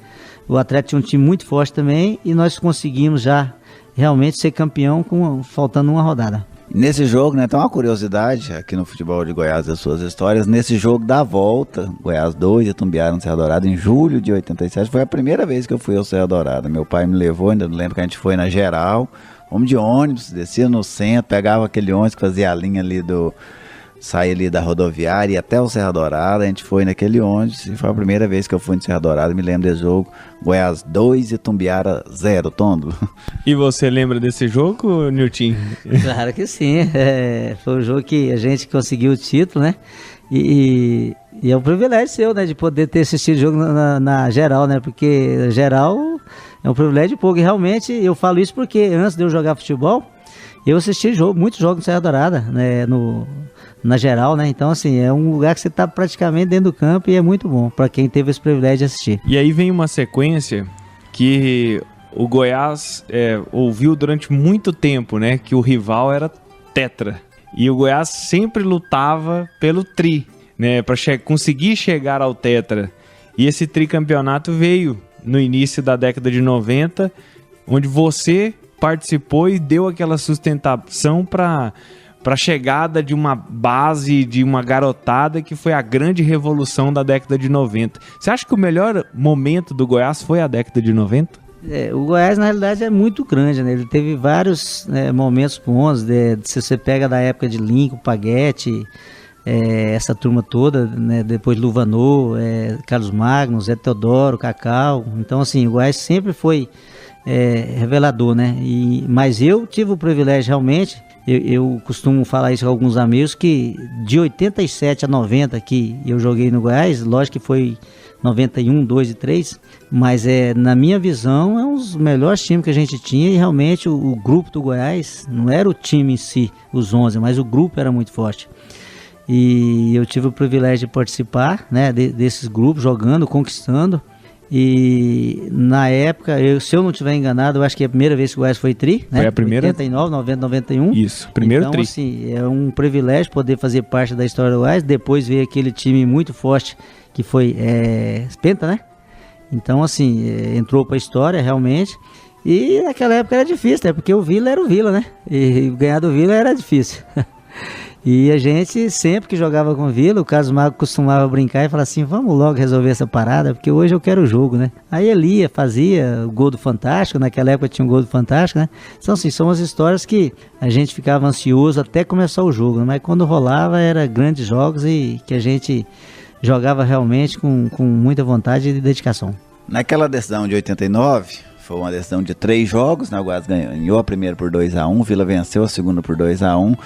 o Atlético tinha um time muito forte também e nós conseguimos já realmente ser campeão faltando uma rodada. Nesse jogo, né, tem uma curiosidade aqui no futebol de Goiás, as suas histórias. Nesse jogo da volta, Goiás 2 e Itumbiara no Serra Dourada, em julho de 87, foi a primeira vez que eu fui ao Serra Dourada. Meu pai me levou, ainda lembro que a gente foi na Geral, fomos de ônibus, descia no centro, pegava aquele ônibus que fazia a linha ali saía ali da rodoviária e até o Serra Dourada, a gente foi naquele ônibus e foi a primeira vez que eu fui no Serra Dourada, me lembro desse jogo, Goiás 2 e Itumbiara 0, Tondo. E você lembra desse jogo, Nilton? Claro que sim, foi um jogo que a gente conseguiu o título, né? E é um privilégio seu, né, de poder ter assistido o jogo na Geral, né? Porque Geral é um privilégio pouco, e realmente eu falo isso porque antes de eu jogar futebol, eu assisti muitos jogos no Serra Dourada, né, na Geral, né? Então, assim, é um lugar que você tá praticamente dentro do campo e é muito bom para quem teve esse privilégio de assistir. E aí vem uma sequência que o Goiás ouviu durante muito tempo, né? Que o rival era tetra. E o Goiás sempre lutava pelo tri, né? Para conseguir chegar ao tetra. E esse tricampeonato veio no início da década de 90, onde você participou e deu aquela sustentação para a chegada de uma base, de uma garotada que foi a grande revolução da década de 90. Você acha que o melhor momento do Goiás foi a década de 90? O Goiás, na realidade, é muito grande, né? Ele teve vários momentos bons, se você pega da época de Lincoln, Paguete, essa turma toda, né? Depois Luvanor, Carlos Magno, Zé Teodoro, Cacau. Então, assim, o Goiás sempre foi revelador, né? Mas eu tive o privilégio realmente, eu costumo falar isso com alguns amigos, que de 87 a 90 que eu joguei no Goiás, lógico que foi 91, 2 e 3, mas na minha visão é um dos melhores times que a gente tinha e realmente o grupo do Goiás, não era o time em si, os 11, mas o grupo era muito forte. E eu tive o privilégio de participar, né, desses grupos, jogando, conquistando. E na época, se eu não estiver enganado, eu acho que é a primeira vez que o Goiás foi tri, né? Foi a primeira? 89, 90, 91. Isso, primeiro tri. Então, assim, é um privilégio poder fazer parte da história do Goiás. Depois veio aquele time muito forte que foi Penta, né? Então, assim, entrou pra história realmente. E naquela época era difícil, né? Porque o Vila era o Vila, né? E ganhar do Vila era difícil. E a gente, sempre que jogava com o Vila, o Carlos Mago costumava brincar e falar assim, vamos logo resolver essa parada, porque hoje eu quero o jogo, né? Aí ele ia, fazia o gol do Fantástico, naquela época tinha um gol do Fantástico, né? Então, assim, são as histórias que a gente ficava ansioso até começar o jogo, né? Mas quando rolava, era grandes jogos e que a gente jogava realmente com muita vontade e dedicação. Naquela decisão de 89... foi uma decisão de 3 jogos, né? O Goiás ganhou a primeira por 2-1, o Vila venceu a segunda por 2-1,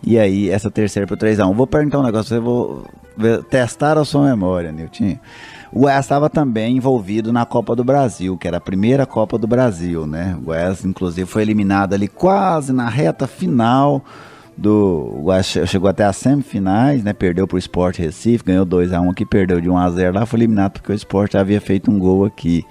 e aí essa terceira por 3-1. Vou perguntar um negócio, você vou testar a sua memória, Nilton. O Goiás estava também envolvido na Copa do Brasil, que era a primeira Copa do Brasil, né? O Goiás, inclusive, foi eliminado ali quase na reta final o Goiás chegou até as semifinais, né? Perdeu para o Sport Recife, ganhou 2-1 aqui, perdeu de 1-0 lá, foi eliminado porque o Sport havia feito um gol aqui.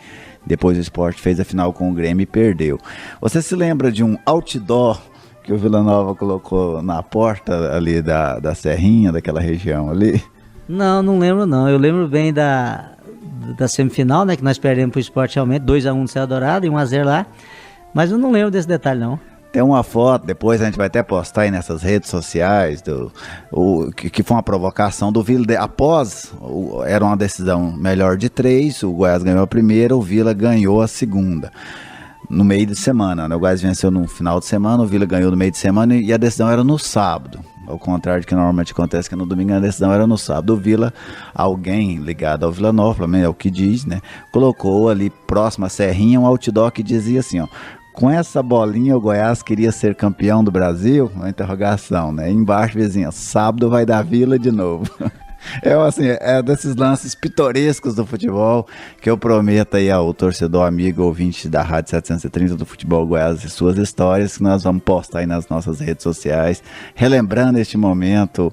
Depois o Sport fez a final com o Grêmio e perdeu. Você se lembra de um outdoor que o Vila Nova colocou na porta ali da Serrinha, daquela região ali? Não lembro não. Eu lembro bem da semifinal, né? Que nós perdemos pro Sport realmente, 2-1 no Serra Dourada e 1-0 lá. Mas eu não lembro desse detalhe não. Tem uma foto, depois a gente vai até postar aí nessas redes sociais, que foi uma provocação do Vila. Era uma decisão melhor de 3, o Goiás ganhou a primeira, o Vila ganhou a segunda. no meio de semana, né? O Goiás venceu no final de semana, o Vila ganhou no meio de semana e a decisão era no sábado. Ao contrário do que normalmente acontece, que no domingo a decisão era no sábado. O Vila, alguém ligado ao Vila Nova, pelo menos é o que diz, né? Colocou ali próximo à Serrinha um outdoor que dizia assim, ó: com essa bolinha o Goiás queria ser campeão do Brasil? Uma interrogação, né? E embaixo, vizinha, sábado vai dar Vila de novo. É desses lances pitorescos do futebol que eu prometo aí ao torcedor amigo ouvinte da Rádio 730 do Futebol Goiás e suas histórias, que nós vamos postar aí nas nossas redes sociais, relembrando este momento,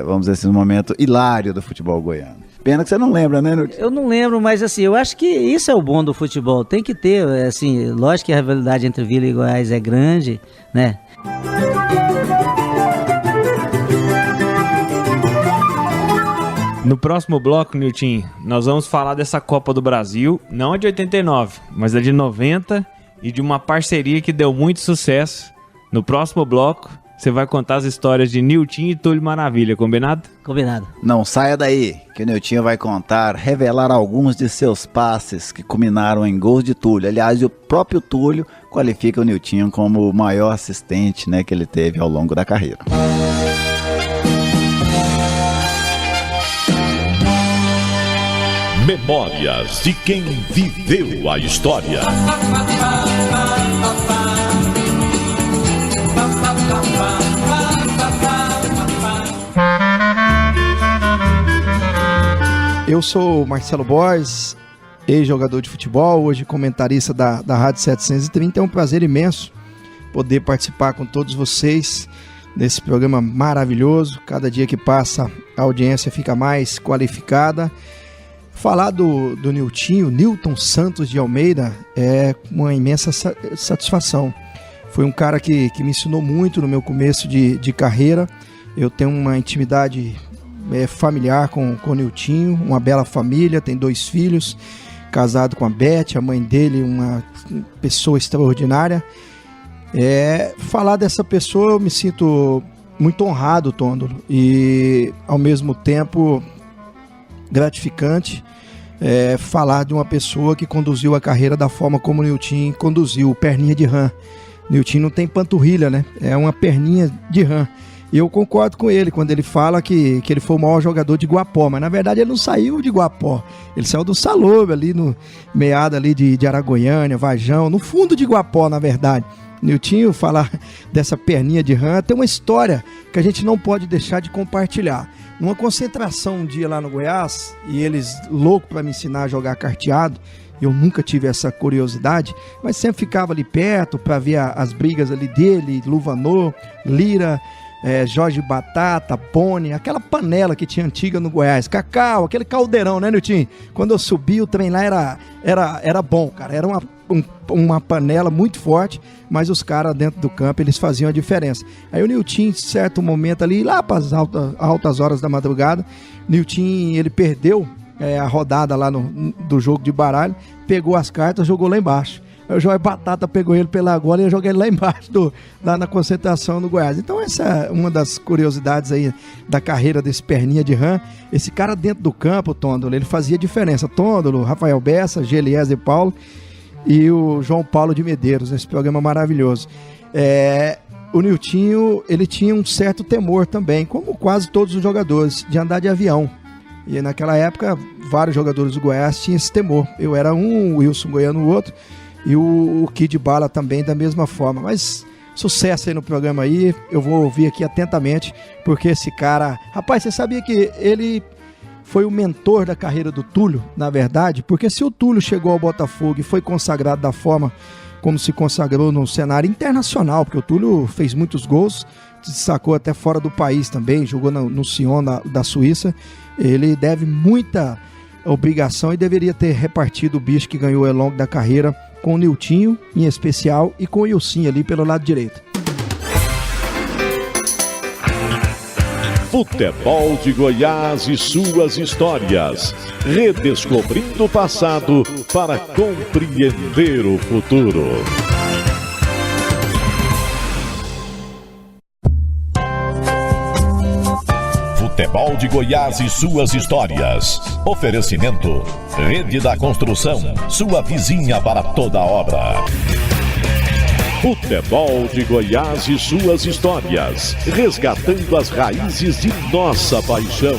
vamos dizer assim, um momento hilário do futebol goiano. Pena que você não lembra, né, Nilton? Eu não lembro, mas assim, eu acho que isso é o bom do futebol. Tem que ter, assim, lógico que a rivalidade entre Vila e Goiás é grande, né? No próximo bloco, Nilton, nós vamos falar dessa Copa do Brasil, não a de 89, mas a de 90 e de uma parceria que deu muito sucesso. No próximo bloco, você vai contar as histórias de Nilton e Túlio Maravilha, combinado? Combinado. Não saia daí, que o Nilton vai revelar alguns de seus passes que culminaram em gols de Túlio. Aliás, o próprio Túlio qualifica o Nilton como o maior assistente, né, que ele teve ao longo da carreira. Memórias de quem viveu a história. Eu sou Marcelo Borges, ex-jogador de futebol, hoje comentarista da Rádio 730. É um prazer imenso poder participar com todos vocês desse programa maravilhoso. Cada dia que passa a audiência fica mais qualificada. Falar do Nilton Santos de Almeida é uma imensa satisfação. Foi um cara que me ensinou muito no meu começo de carreira. Eu tenho uma intimidade familiar com o Nilton, uma bela família, tem 2 filhos, casado com a Beth, a mãe dele, uma pessoa extraordinária. Falar dessa pessoa eu me sinto muito honrado, Tôndolo, e ao mesmo tempo gratificante falar de uma pessoa que conduziu a carreira da forma como o Nilton conduziu, perninha de rã. Nilton não tem panturrilha, né? É uma perninha de rã. E eu concordo com ele quando ele fala que ele foi o maior jogador de Guapó, mas na verdade ele não saiu de Guapó, ele saiu do Salobra, ali no meado ali de Aragoiânia, Vajão, no fundo de Guapó, na verdade. Nilton, falar dessa perninha de rã, tem uma história que a gente não pode deixar de compartilhar. Numa concentração um dia lá no Goiás, e eles loucos para me ensinar a jogar carteado, eu nunca tive essa curiosidade, mas sempre ficava ali perto para ver as brigas ali dele, Luvanor, Lira, Jorge Batata, Boni, aquela panela que tinha antiga no Goiás, Cacau, aquele caldeirão, né, Nilton? Quando eu subi, o trem lá era bom, cara, era uma panela muito forte, mas os caras dentro do campo, eles faziam a diferença. Aí o Nilton, em certo momento ali, lá para as altas horas da madrugada, Nilton, ele perdeu a rodada lá do jogo de baralho, pegou as cartas, jogou lá embaixo. Aí o Jorge Batata pegou ele pela gola e eu joguei ele lá embaixo, lá na concentração no Goiás. Então essa é uma das curiosidades aí da carreira desse perninha de rã. Esse cara dentro do campo, Tôndolo, ele fazia diferença. Tôndolo, Rafael Bessa, Geliezer Paulo e o João Paulo de Medeiros, nesse programa maravilhoso. O Nilton, ele tinha um certo temor também, como quase todos os jogadores, de andar de avião. E naquela época, vários jogadores do Goiás tinham esse temor. Eu era um, o Wilson Goiano o outro, e o Kid Bala também da mesma forma. Mas sucesso aí no programa aí, eu vou ouvir aqui atentamente, porque esse cara... Rapaz, você sabia que ele foi o mentor da carreira do Túlio, na verdade? Porque se o Túlio chegou ao Botafogo e foi consagrado da forma como se consagrou no cenário internacional, porque o Túlio fez muitos gols, se destacou até fora do país também, jogou no Sion da Suíça, ele deve muita obrigação e deveria ter repartido o bicho que ganhou ao longo da carreira com o Nilton, em especial, e com o Ilcinho ali pelo lado direito. Futebol de Goiás e suas histórias. Redescobrindo o passado para compreender o futuro. Futebol de Goiás e suas histórias. Oferecimento: Rede da Construção, sua vizinha para toda obra. Futebol de Goiás e suas histórias, resgatando as raízes de nossa paixão.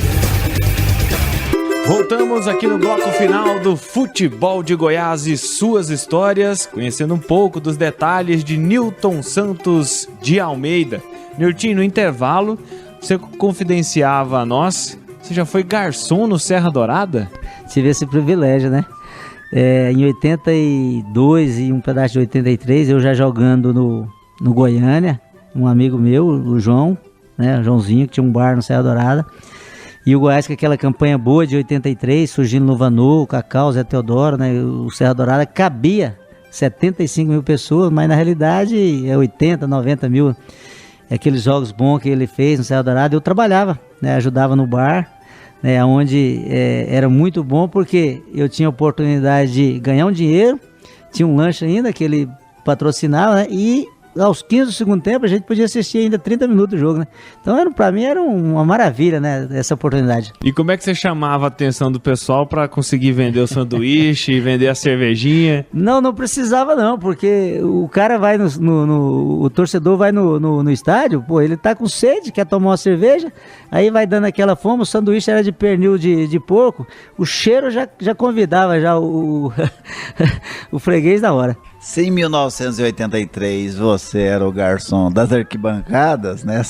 Voltamos aqui no bloco final do Futebol de Goiás e suas histórias, conhecendo um pouco dos detalhes de Nilton Santos de Almeida. Nilton, no intervalo, você confidenciava a nós, você já foi garçom no Serra Dourada? Tive esse privilégio, né? Em 82 e um pedaço de 83, eu já jogando no Goiânia, um amigo meu, o João, né, o Joãozinho, que tinha um bar no Serra Dourada, e o Goiás com aquela campanha boa de 83, surgindo no Vanu, o Cacau, o Zé Teodoro, né, o Serra Dourada cabia 75 mil pessoas, mas na realidade é 80, 90 mil, aqueles jogos bons que ele fez no Serra Dourada. Eu trabalhava, né, ajudava no bar, né, onde era muito bom porque eu tinha a oportunidade de ganhar um dinheiro, tinha um lanche ainda que ele patrocinava, né, e aos 15 do segundo tempo a gente podia assistir ainda 30 minutos do jogo, né? Então pra mim era uma maravilha, né, essa oportunidade. E como é que você chamava a atenção do pessoal para conseguir vender o sanduíche, vender a cervejinha? Não precisava não, porque o cara vai o torcedor vai no estádio, pô, ele tá com sede, quer tomar uma cerveja, aí vai dando aquela fome, o sanduíche era de pernil de porco, o cheiro já convidava já o freguês na hora. Se em 1983 você era o garçom das arquibancadas, né?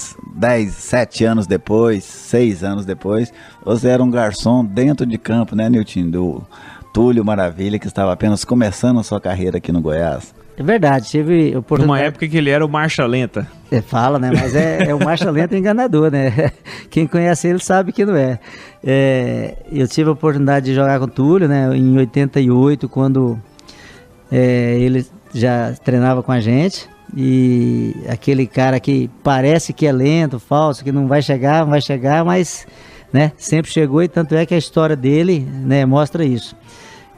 7 anos depois, 6 anos depois, você era um garçom dentro de campo, né, Nilton? Do Túlio Maravilha, que estava apenas começando a sua carreira aqui no Goiás. É verdade, tive oportunidade. Numa época que ele era o marcha lenta. Você fala, né? Mas é o marcha lenta enganador, né? Quem conhece ele sabe que não é. Eu tive a oportunidade de jogar com o Túlio, né? Em 88, quando ele já treinava com a gente, e aquele cara que parece que é lento, falso, que não vai chegar, mas, né, sempre chegou, e tanto é que a história dele, né, mostra isso.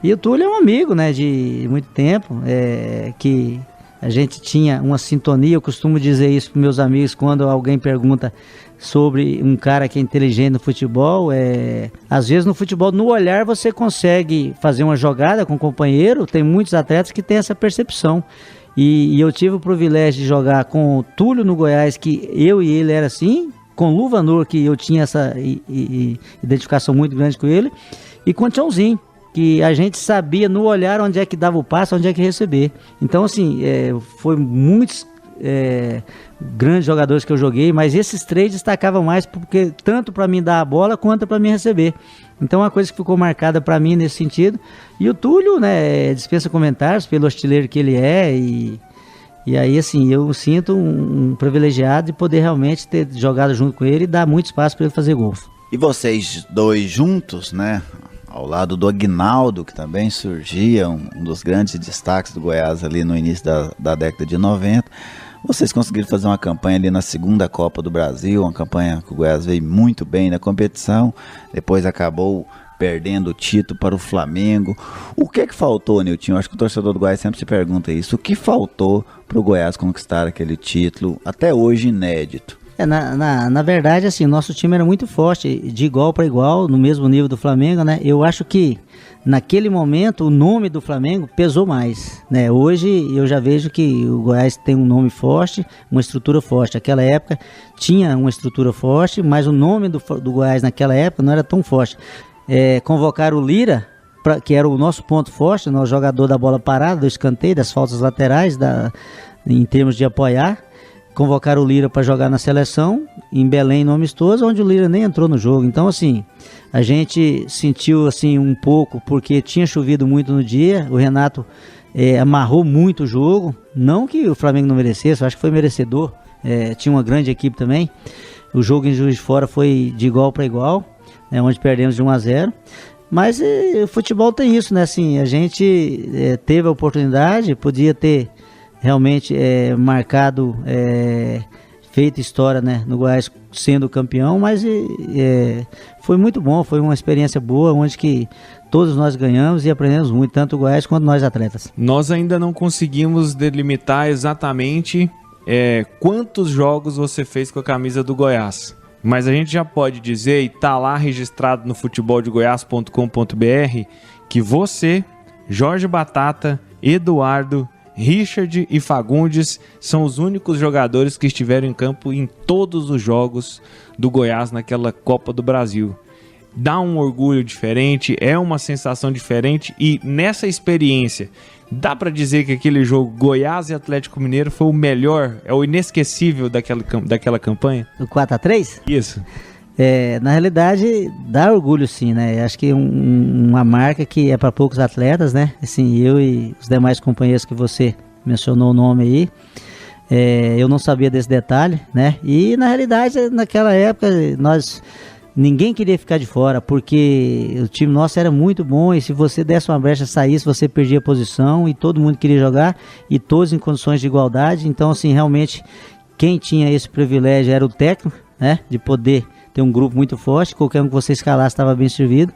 E o Túlio é um amigo, né, de muito tempo, que a gente tinha uma sintonia. Eu costumo dizer isso para meus amigos quando alguém pergunta sobre um cara que é inteligente no futebol. Às vezes no futebol, no olhar, você consegue fazer uma jogada com o companheiro. Tem muitos atletas que têm essa percepção. E eu tive o privilégio de jogar com o Túlio no Goiás, que eu e ele era assim, com o Luvanor, que eu tinha essa identificação muito grande com ele, e com o Tchãozinho, que a gente sabia no olhar onde é que dava o passe, onde é que receber. Então, assim, foi muitos grandes jogadores que eu joguei, mas esses 3 destacavam mais, porque tanto para mim dar a bola quanto para mim receber. Então, uma coisa que ficou marcada para mim nesse sentido. E o Túlio, né, dispensa comentários pelo artilheiro que ele é, e aí, assim, eu sinto um privilegiado de poder realmente ter jogado junto com ele e dar muito espaço para ele fazer gol. E vocês dois juntos, né? Ao lado do Aguinaldo, que também surgia, um dos grandes destaques do Goiás ali no início da década de 90. Vocês conseguiram fazer uma campanha ali na segunda Copa do Brasil, uma campanha que o Goiás veio muito bem na competição, depois acabou perdendo o título para o Flamengo. O que faltou, Nilton? Acho que o torcedor do Goiás sempre se pergunta isso. O que faltou para o Goiás conquistar aquele título, até hoje inédito? Na verdade, assim, nosso time era muito forte, de igual para igual, no mesmo nível do Flamengo, né? Eu acho que naquele momento o nome do Flamengo pesou mais, né? Hoje eu já vejo que o Goiás tem um nome forte, uma estrutura forte. Naquela época tinha uma estrutura forte, mas o nome do Goiás naquela época não era tão forte. Convocaram o Lira, que era o nosso ponto forte, o jogador da bola parada, do escanteio, das faltas laterais, em termos de apoiar. Convocaram o Lira para jogar na seleção, em Belém, no amistoso, onde o Lira nem entrou no jogo. Então, assim, a gente sentiu assim um pouco, porque tinha chovido muito no dia, o Renato amarrou muito o jogo, não que o Flamengo não merecesse, eu acho que foi merecedor, tinha uma grande equipe também. O jogo em Juiz de Fora foi de igual para igual, né, onde perdemos de 1-0. Mas o futebol tem isso, né? Assim, a gente teve a oportunidade, podia ter realmente marcado, feito história, né, no Goiás sendo campeão, mas foi muito bom, foi uma experiência boa, onde que todos nós ganhamos e aprendemos muito, tanto o Goiás quanto nós atletas. Nós ainda não conseguimos delimitar exatamente quantos jogos você fez com a camisa do Goiás. mas a gente já pode dizer, e tá lá registrado no futeboldegoias.com.br, que você, Jorge Batata, Eduardo, Richard e Fagundes são os únicos jogadores que estiveram em campo em todos os jogos do Goiás naquela Copa do Brasil. Dá um orgulho diferente, é uma sensação diferente, e nessa experiência, dá pra dizer que aquele jogo Goiás e Atlético Mineiro foi o melhor, é o inesquecível daquela campanha? O 4-3? Isso. Na realidade, dá orgulho sim, né? Acho que uma marca que é para poucos atletas, né? Assim, eu e os demais companheiros que você mencionou o nome aí, eu não sabia desse detalhe, né? E na realidade, naquela época, ninguém queria ficar de fora, porque o time nosso era muito bom, e se você desse uma brecha, saísse, você perdia a posição, e todo mundo queria jogar, e todos em condições de igualdade. Então, assim, realmente, quem tinha esse privilégio era o técnico, né? De poder ter um grupo muito forte, qualquer um que você escalasse estava bem servido.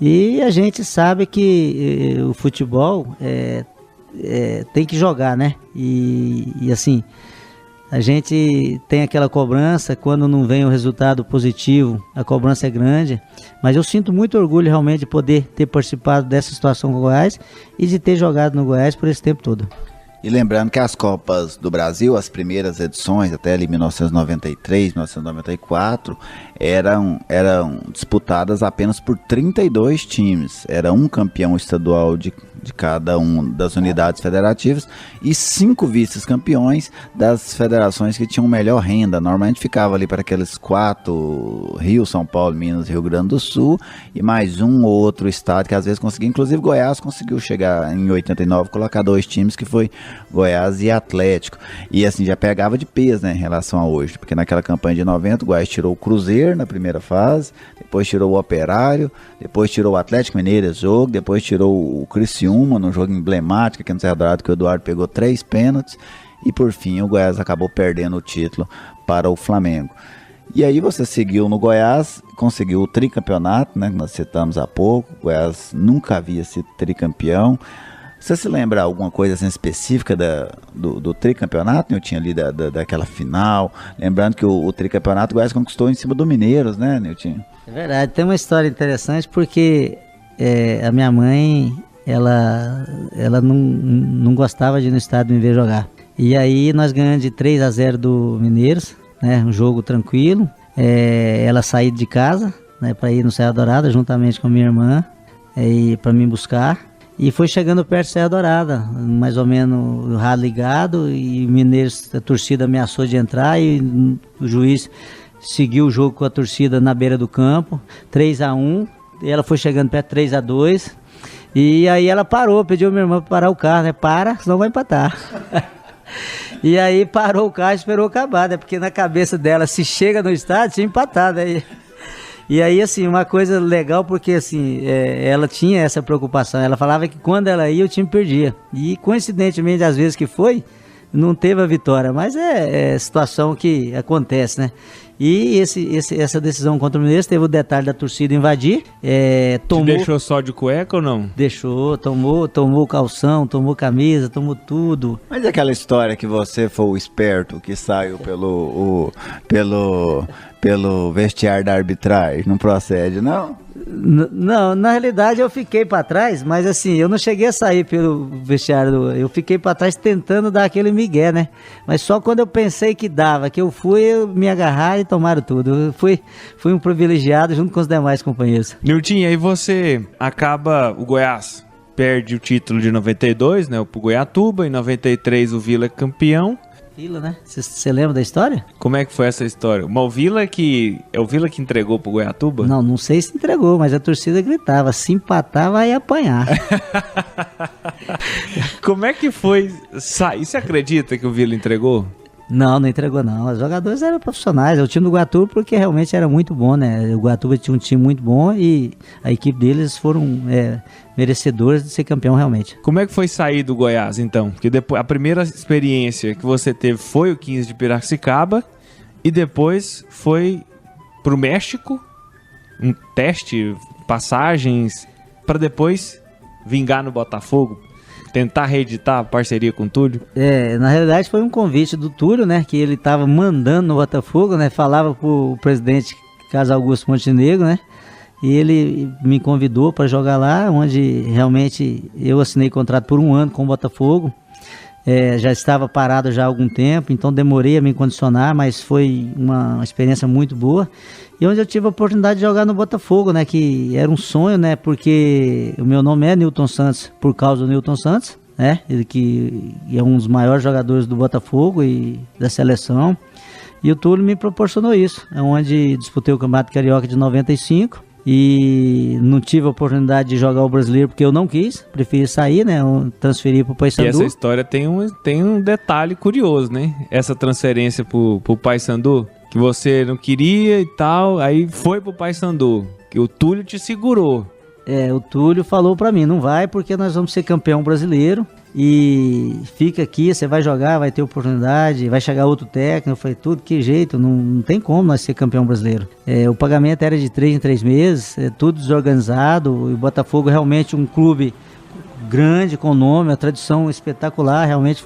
E a gente sabe que o futebol tem que jogar, né? E assim, a gente tem aquela cobrança, quando não vem o resultado positivo, a cobrança é grande, mas eu sinto muito orgulho realmente de poder ter participado dessa situação com o Goiás e de ter jogado no Goiás por esse tempo todo. E lembrando que as Copas do Brasil, as primeiras edições, até ali 1993, 1994, eram disputadas apenas por 32 times. Era um campeão estadual de cada uma das unidades federativas e 5 vice-campeões das federações que tinham melhor renda. Normalmente ficava ali para aqueles 4, Rio, São Paulo, Minas, Rio Grande do Sul, e mais um ou outro estado que às vezes conseguia. Inclusive Goiás conseguiu chegar em 89, colocar 2 times, que foi Goiás e Atlético. E assim, já pegava de peso, né, em relação a hoje, porque naquela campanha de 90 o Goiás tirou o Cruzeiro na primeira fase, depois tirou o Operário, depois tirou o Atlético Mineiro esse jogo, depois tirou o Criciúma num jogo emblemático aqui no Serra Dourada, que o Eduardo pegou 3 pênaltis, e por fim o Goiás acabou perdendo o título para o Flamengo. E aí você seguiu no Goiás, conseguiu o tricampeonato, né, que nós citamos há pouco. O Goiás nunca havia sido tricampeão. Você se lembra alguma coisa assim, específica do tricampeonato, Nilton, ali daquela final? Lembrando que o tricampeonato o Goiás conquistou em cima do Mineiros, né, Nilton? É verdade, tem uma história interessante, porque a minha mãe, ela não gostava de ir no estádio me ver jogar. E aí nós ganhamos de 3-0 do Mineiros, né, um jogo tranquilo. Ela saiu de casa, né, para ir no Serra Dourada, juntamente com a minha irmã, para me buscar. E foi chegando perto da Serra Dourada, mais ou menos o rádio ligado, e o Mineiros, a torcida ameaçou de entrar, e o juiz seguiu o jogo com a torcida na beira do campo, 3-1, e ela foi chegando perto, 3-2, e aí ela parou, pediu a minha irmã para parar o carro, né? Para, senão vai empatar. E aí parou o carro e esperou acabar, né? Porque na cabeça dela, se chega no estádio, tinha empatado, aí... E aí, assim, uma coisa legal, porque, assim, ela tinha essa preocupação. Ela falava que quando ela ia, o time perdia. E, coincidentemente, às vezes que foi, não teve a vitória. Mas é situação que acontece, né? E essa decisão contra o Mineiro teve o detalhe da torcida invadir. Te deixou só de cueca ou não? Deixou, tomou calção, tomou camisa, tomou tudo. Mas aquela história que você foi o esperto que saiu pelo vestiário da arbitragem, não procede, não? Não, na realidade eu fiquei para trás, mas assim, eu não cheguei a sair pelo vestiário, eu fiquei para trás tentando dar aquele migué, né? Mas só quando eu pensei que dava, que eu me agarrar e tomaram tudo. Eu fui um privilegiado junto com os demais companheiros. Nilton, aí você o Goiás perde o título de 92, né, pro Goiatuba, em 93 o Vila é campeão. Vila, né? Você lembra da história? Como é que foi essa história? O Vila que entregou pro Goiatuba? Não sei se entregou, mas a torcida gritava, se empatar vai apanhar. Como é que foi sair? Você acredita que o Vila entregou? Não entregou não. Os jogadores eram profissionais. O time do Goiatuba, porque realmente era muito bom, né? O Goiatuba tinha um time muito bom e a equipe deles foram merecedores de ser campeão realmente. Como é que foi sair do Goiás, então? Porque depois, a primeira experiência que você teve foi o 15 de Piracicaba e depois foi pro México, um teste, passagens, para depois vingar no Botafogo. tentar reeditar a parceria com o Túlio? Na realidade foi um convite do Túlio, né? Que ele estava mandando no Botafogo, né? Falava pro presidente Carlos Augusto Montenegro, né? E ele me convidou para jogar lá, onde realmente eu assinei contrato por 1 ano com o Botafogo. Já estava parado já há algum tempo, então demorei a me condicionar, mas foi uma experiência muito boa. E onde eu tive a oportunidade de jogar no Botafogo, né? Que era um sonho, né? Porque o meu nome é Newton Santos, por causa do Newton Santos, né? Ele que é um dos maiores jogadores do Botafogo e da seleção. E o Túlio me proporcionou isso, onde disputei o Campeonato Carioca de 95. E não tive a oportunidade de jogar o Brasileiro porque eu não quis, preferi sair, né? Eu transferi pro Paysandu. E essa história tem um detalhe curioso, né? Essa transferência pro Paysandu, que você não queria e tal, aí foi pro Paysandu, que o Túlio te segurou. O Túlio falou pra mim, não vai porque nós vamos ser campeão brasileiro e fica aqui, você vai jogar, vai ter oportunidade, vai chegar outro técnico. Eu falei, tudo, que jeito, não tem como nós ser campeão brasileiro. O pagamento era de 3 em 3 meses, tudo desorganizado, e o Botafogo realmente um clube grande, com nome, a tradição espetacular, realmente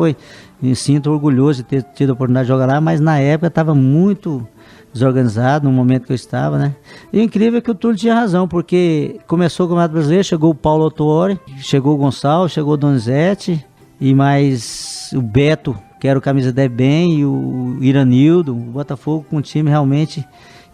me sinto orgulhoso de ter tido a oportunidade de jogar lá, mas na época estava muito desorganizado no momento que eu estava, né? E o incrível é que o Túlio tinha razão, porque começou o Campeonato Brasileiro, chegou o Paulo Autuori, chegou o Gonçalo, chegou o Donizete, e mais o Beto, que era o camisa 10 bem, e o Iranildo. O Botafogo com o time realmente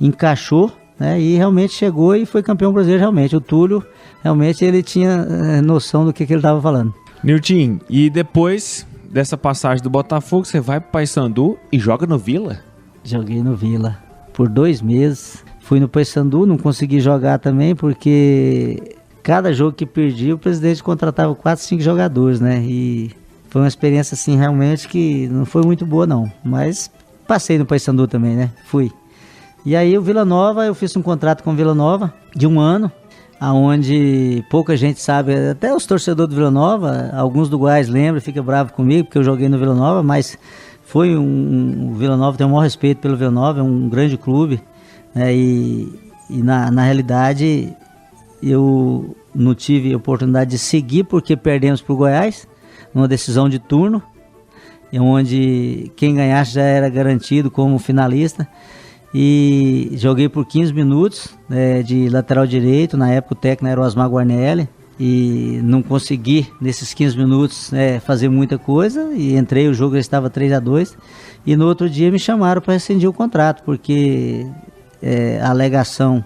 encaixou, né? E realmente chegou e foi campeão brasileiro realmente. O Túlio, realmente, ele tinha noção do que ele estava falando. Nilton, e depois dessa passagem do Botafogo, você vai pro Paysandu e joga no Vila? Joguei no Vila por 2 meses. Fui no Paysandu, não consegui jogar também porque cada jogo que perdi o presidente contratava 4, 5 jogadores, né? E foi uma experiência assim realmente que não foi muito boa não, mas passei no Paysandu também, né? Fui. E aí o Vila Nova, eu fiz um contrato com o Vila Nova de 1 ano, aonde pouca gente sabe, até os torcedores do Vila Nova, alguns do Goiás lembram, fica bravo comigo porque eu joguei no Vila Nova, mas o Vila Nova, tem o maior respeito pelo Vila Nova, é um grande clube, né? E na realidade eu não tive a oportunidade de seguir porque perdemos para o Goiás, numa decisão de turno, onde quem ganhasse já era garantido como finalista. E joguei por 15 minutos de lateral direito, na época o técnico era o Osmar Guarnelli, e não consegui nesses 15 minutos fazer muita coisa, e entrei, o jogo já estava 3-2, e no outro dia me chamaram para rescindir o contrato, porque a alegação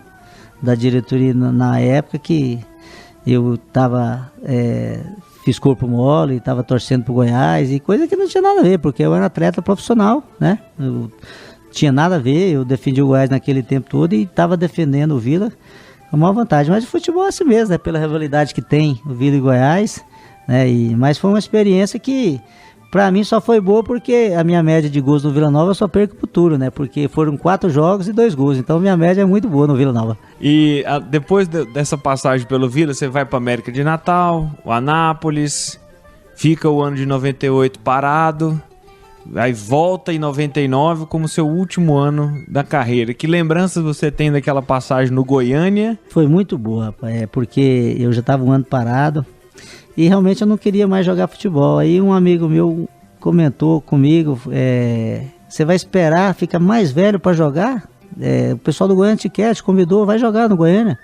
da diretoria na época que eu fiz corpo mole, estava torcendo pro Goiás, e coisa que não tinha nada a ver, porque eu era atleta profissional, né? Tinha nada a ver, eu defendi o Goiás naquele tempo todo e estava defendendo o Vila com a maior vantagem. Mas o futebol é assim mesmo, né? Pela rivalidade que tem o Vila e Goiás, né? Mas foi uma experiência que pra mim só foi boa porque a minha média de gols no Vila Nova eu só perco pro Túlio, né? Porque foram 4 jogos e 2 gols, então minha média é muito boa no Vila Nova. E depois dessa passagem pelo Vila, você vai pra América de Natal, o Anápolis, fica o ano de 98 parado, aí volta em 99 como seu último ano da carreira. Que lembranças você tem daquela passagem no Goiânia? Foi muito boa, rapaz, porque eu já estava um ano parado e realmente eu não queria mais jogar futebol. Aí um amigo meu comentou comigo, você vai esperar ficar mais velho para jogar? O pessoal do Goiânia te quer, te convidou, vai jogar no Goiânia.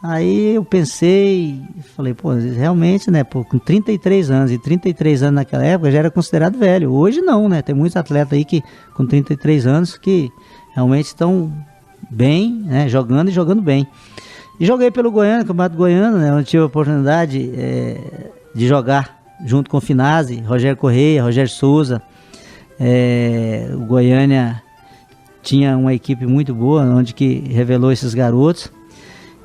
Aí eu pensei, falei, pô, realmente, né, com 33 anos, e 33 anos naquela época já era considerado velho. Hoje não, né, tem muitos atletas aí que com 33 anos que realmente estão bem, né, jogando e jogando bem. E joguei pelo Goiânia, Campeonato Goiano, né, onde tive a oportunidade de jogar junto com o Finazzi, Rogério Correia, Rogério Souza. O Goiânia tinha uma equipe muito boa, onde que revelou esses garotos.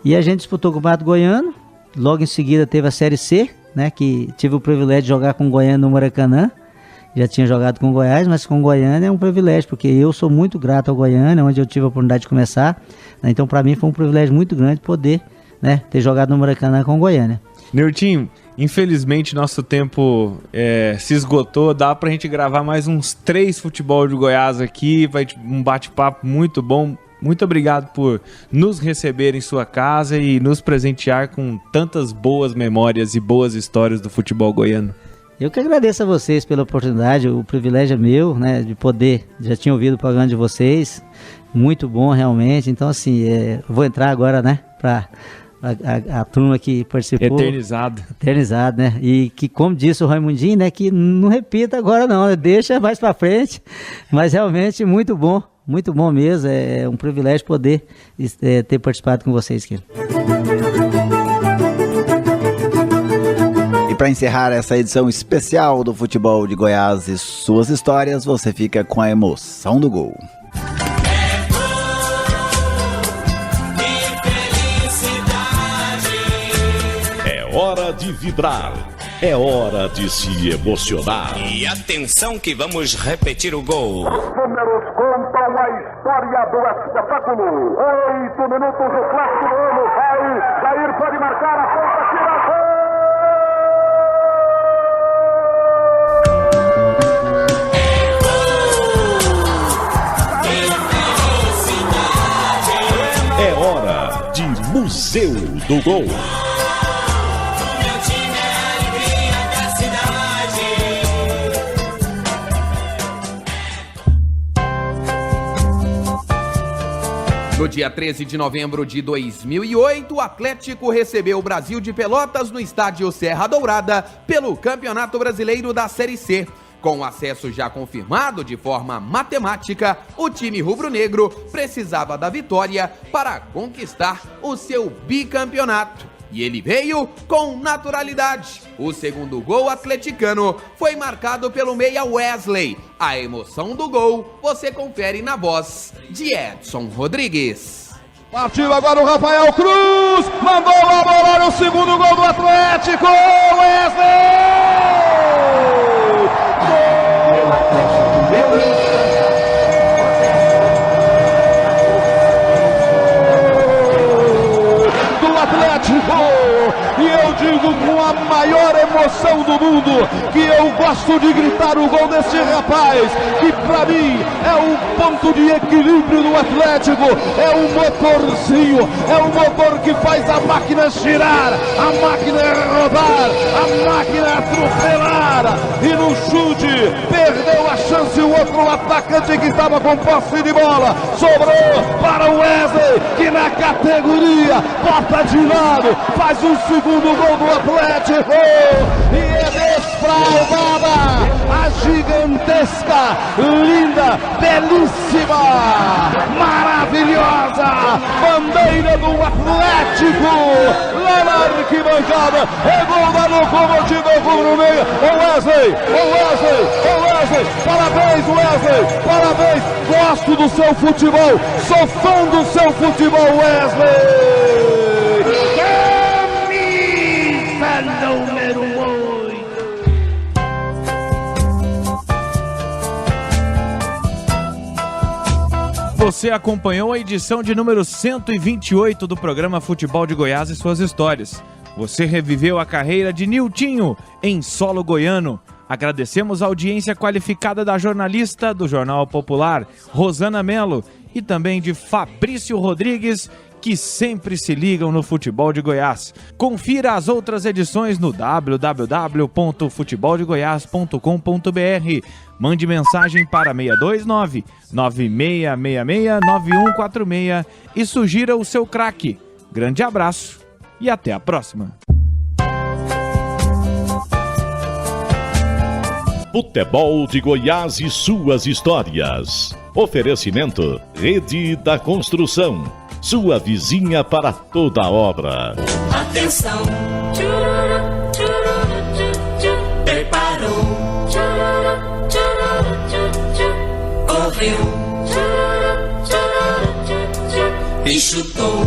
E a gente disputou o Campeonato Goiano, logo em seguida teve a Série C, né, que tive o privilégio de jogar com o Goiânia no Maracanã. Já tinha jogado com o Goiás, mas com o Goiânia é um privilégio, porque eu sou muito grato ao Goiânia, onde eu tive a oportunidade de começar, né, então para mim foi um privilégio muito grande poder, né, ter jogado no Maracanã com o Goiânia. Nilton, infelizmente nosso tempo se esgotou, dá pra gente gravar mais uns 3 futebol de Goiás aqui, vai um bate-papo muito bom. Muito obrigado por nos receber em sua casa e nos presentear com tantas boas memórias e boas histórias do futebol goiano. Eu que agradeço a vocês pela oportunidade, o privilégio é meu, né, de poder, já tinha ouvido o programa de vocês, muito bom realmente, então assim, vou entrar agora, né, para a turma que participou. Eternizado, né, e que, como disse o Raimundinho, né, que não repita agora não, deixa mais para frente, mas realmente muito bom mesmo, é um privilégio poder ter participado com vocês aqui. E para encerrar essa edição especial do Futebol de Goiás e suas histórias, você fica com a emoção do gol. É hora de vibrar, é hora de se emocionar. E atenção que vamos repetir o gol. Os números contam a história do espetáculo. 8 minutos do clássico do ano. Jair pode marcar a ponta, tira gol! É hora de Museu do Gol. No dia 13 de novembro de 2008, o Atlético recebeu o Brasil de Pelotas no estádio Serra Dourada pelo Campeonato Brasileiro da Série C. Com o acesso já confirmado de forma matemática, o time rubro-negro precisava da vitória para conquistar o seu bicampeonato. E ele veio com naturalidade. O segundo gol atleticano foi marcado pelo meia Wesley. A emoção do gol você confere na voz de Edson Rodrigues. Partiu agora o Rafael Cruz, mandou a bola no segundo gol do Atlético, Wesley! Do Atlético! E eu digo com a maior emoção do mundo que eu gosto de gritar o gol desse rapaz, que pra mim é o ponto de equilíbrio do Atlético, é o motorzinho, é o motor que faz a máquina girar, a máquina rodar, a máquina atropelar, e no chute perdeu a chance o outro atacante que estava com posse de bola, sobrou para o Wesley, que na categoria bota de lado, faz o segundo gol do Atlético, e é desfraldada a gigantesca, linda, belíssima, maravilhosa bandeira do Atlético lá na arquibancada. É gol da Locomotiva rubro-negra. Wesley, parabéns, Wesley, parabéns, gosto do seu futebol, sou fã do seu futebol, Wesley. Número 8. Você acompanhou a edição de número 128 do programa Futebol de Goiás e suas histórias. Você reviveu a carreira de Niltinho em solo goiano. Agradecemos a audiência qualificada da jornalista do Jornal Popular, Rosana Melo, e também de Fabrício Rodrigues, que sempre se ligam no Futebol de Goiás. Confira as outras edições no www.futeboldegoias.com.br. Mande mensagem para 629-9666-9146 e sugira o seu craque. Grande abraço e até a próxima. Futebol de Goiás e suas histórias. Oferecimento: Rede da Construção. Sua vizinha para toda obra. Atenção, preparou, correu e chutou.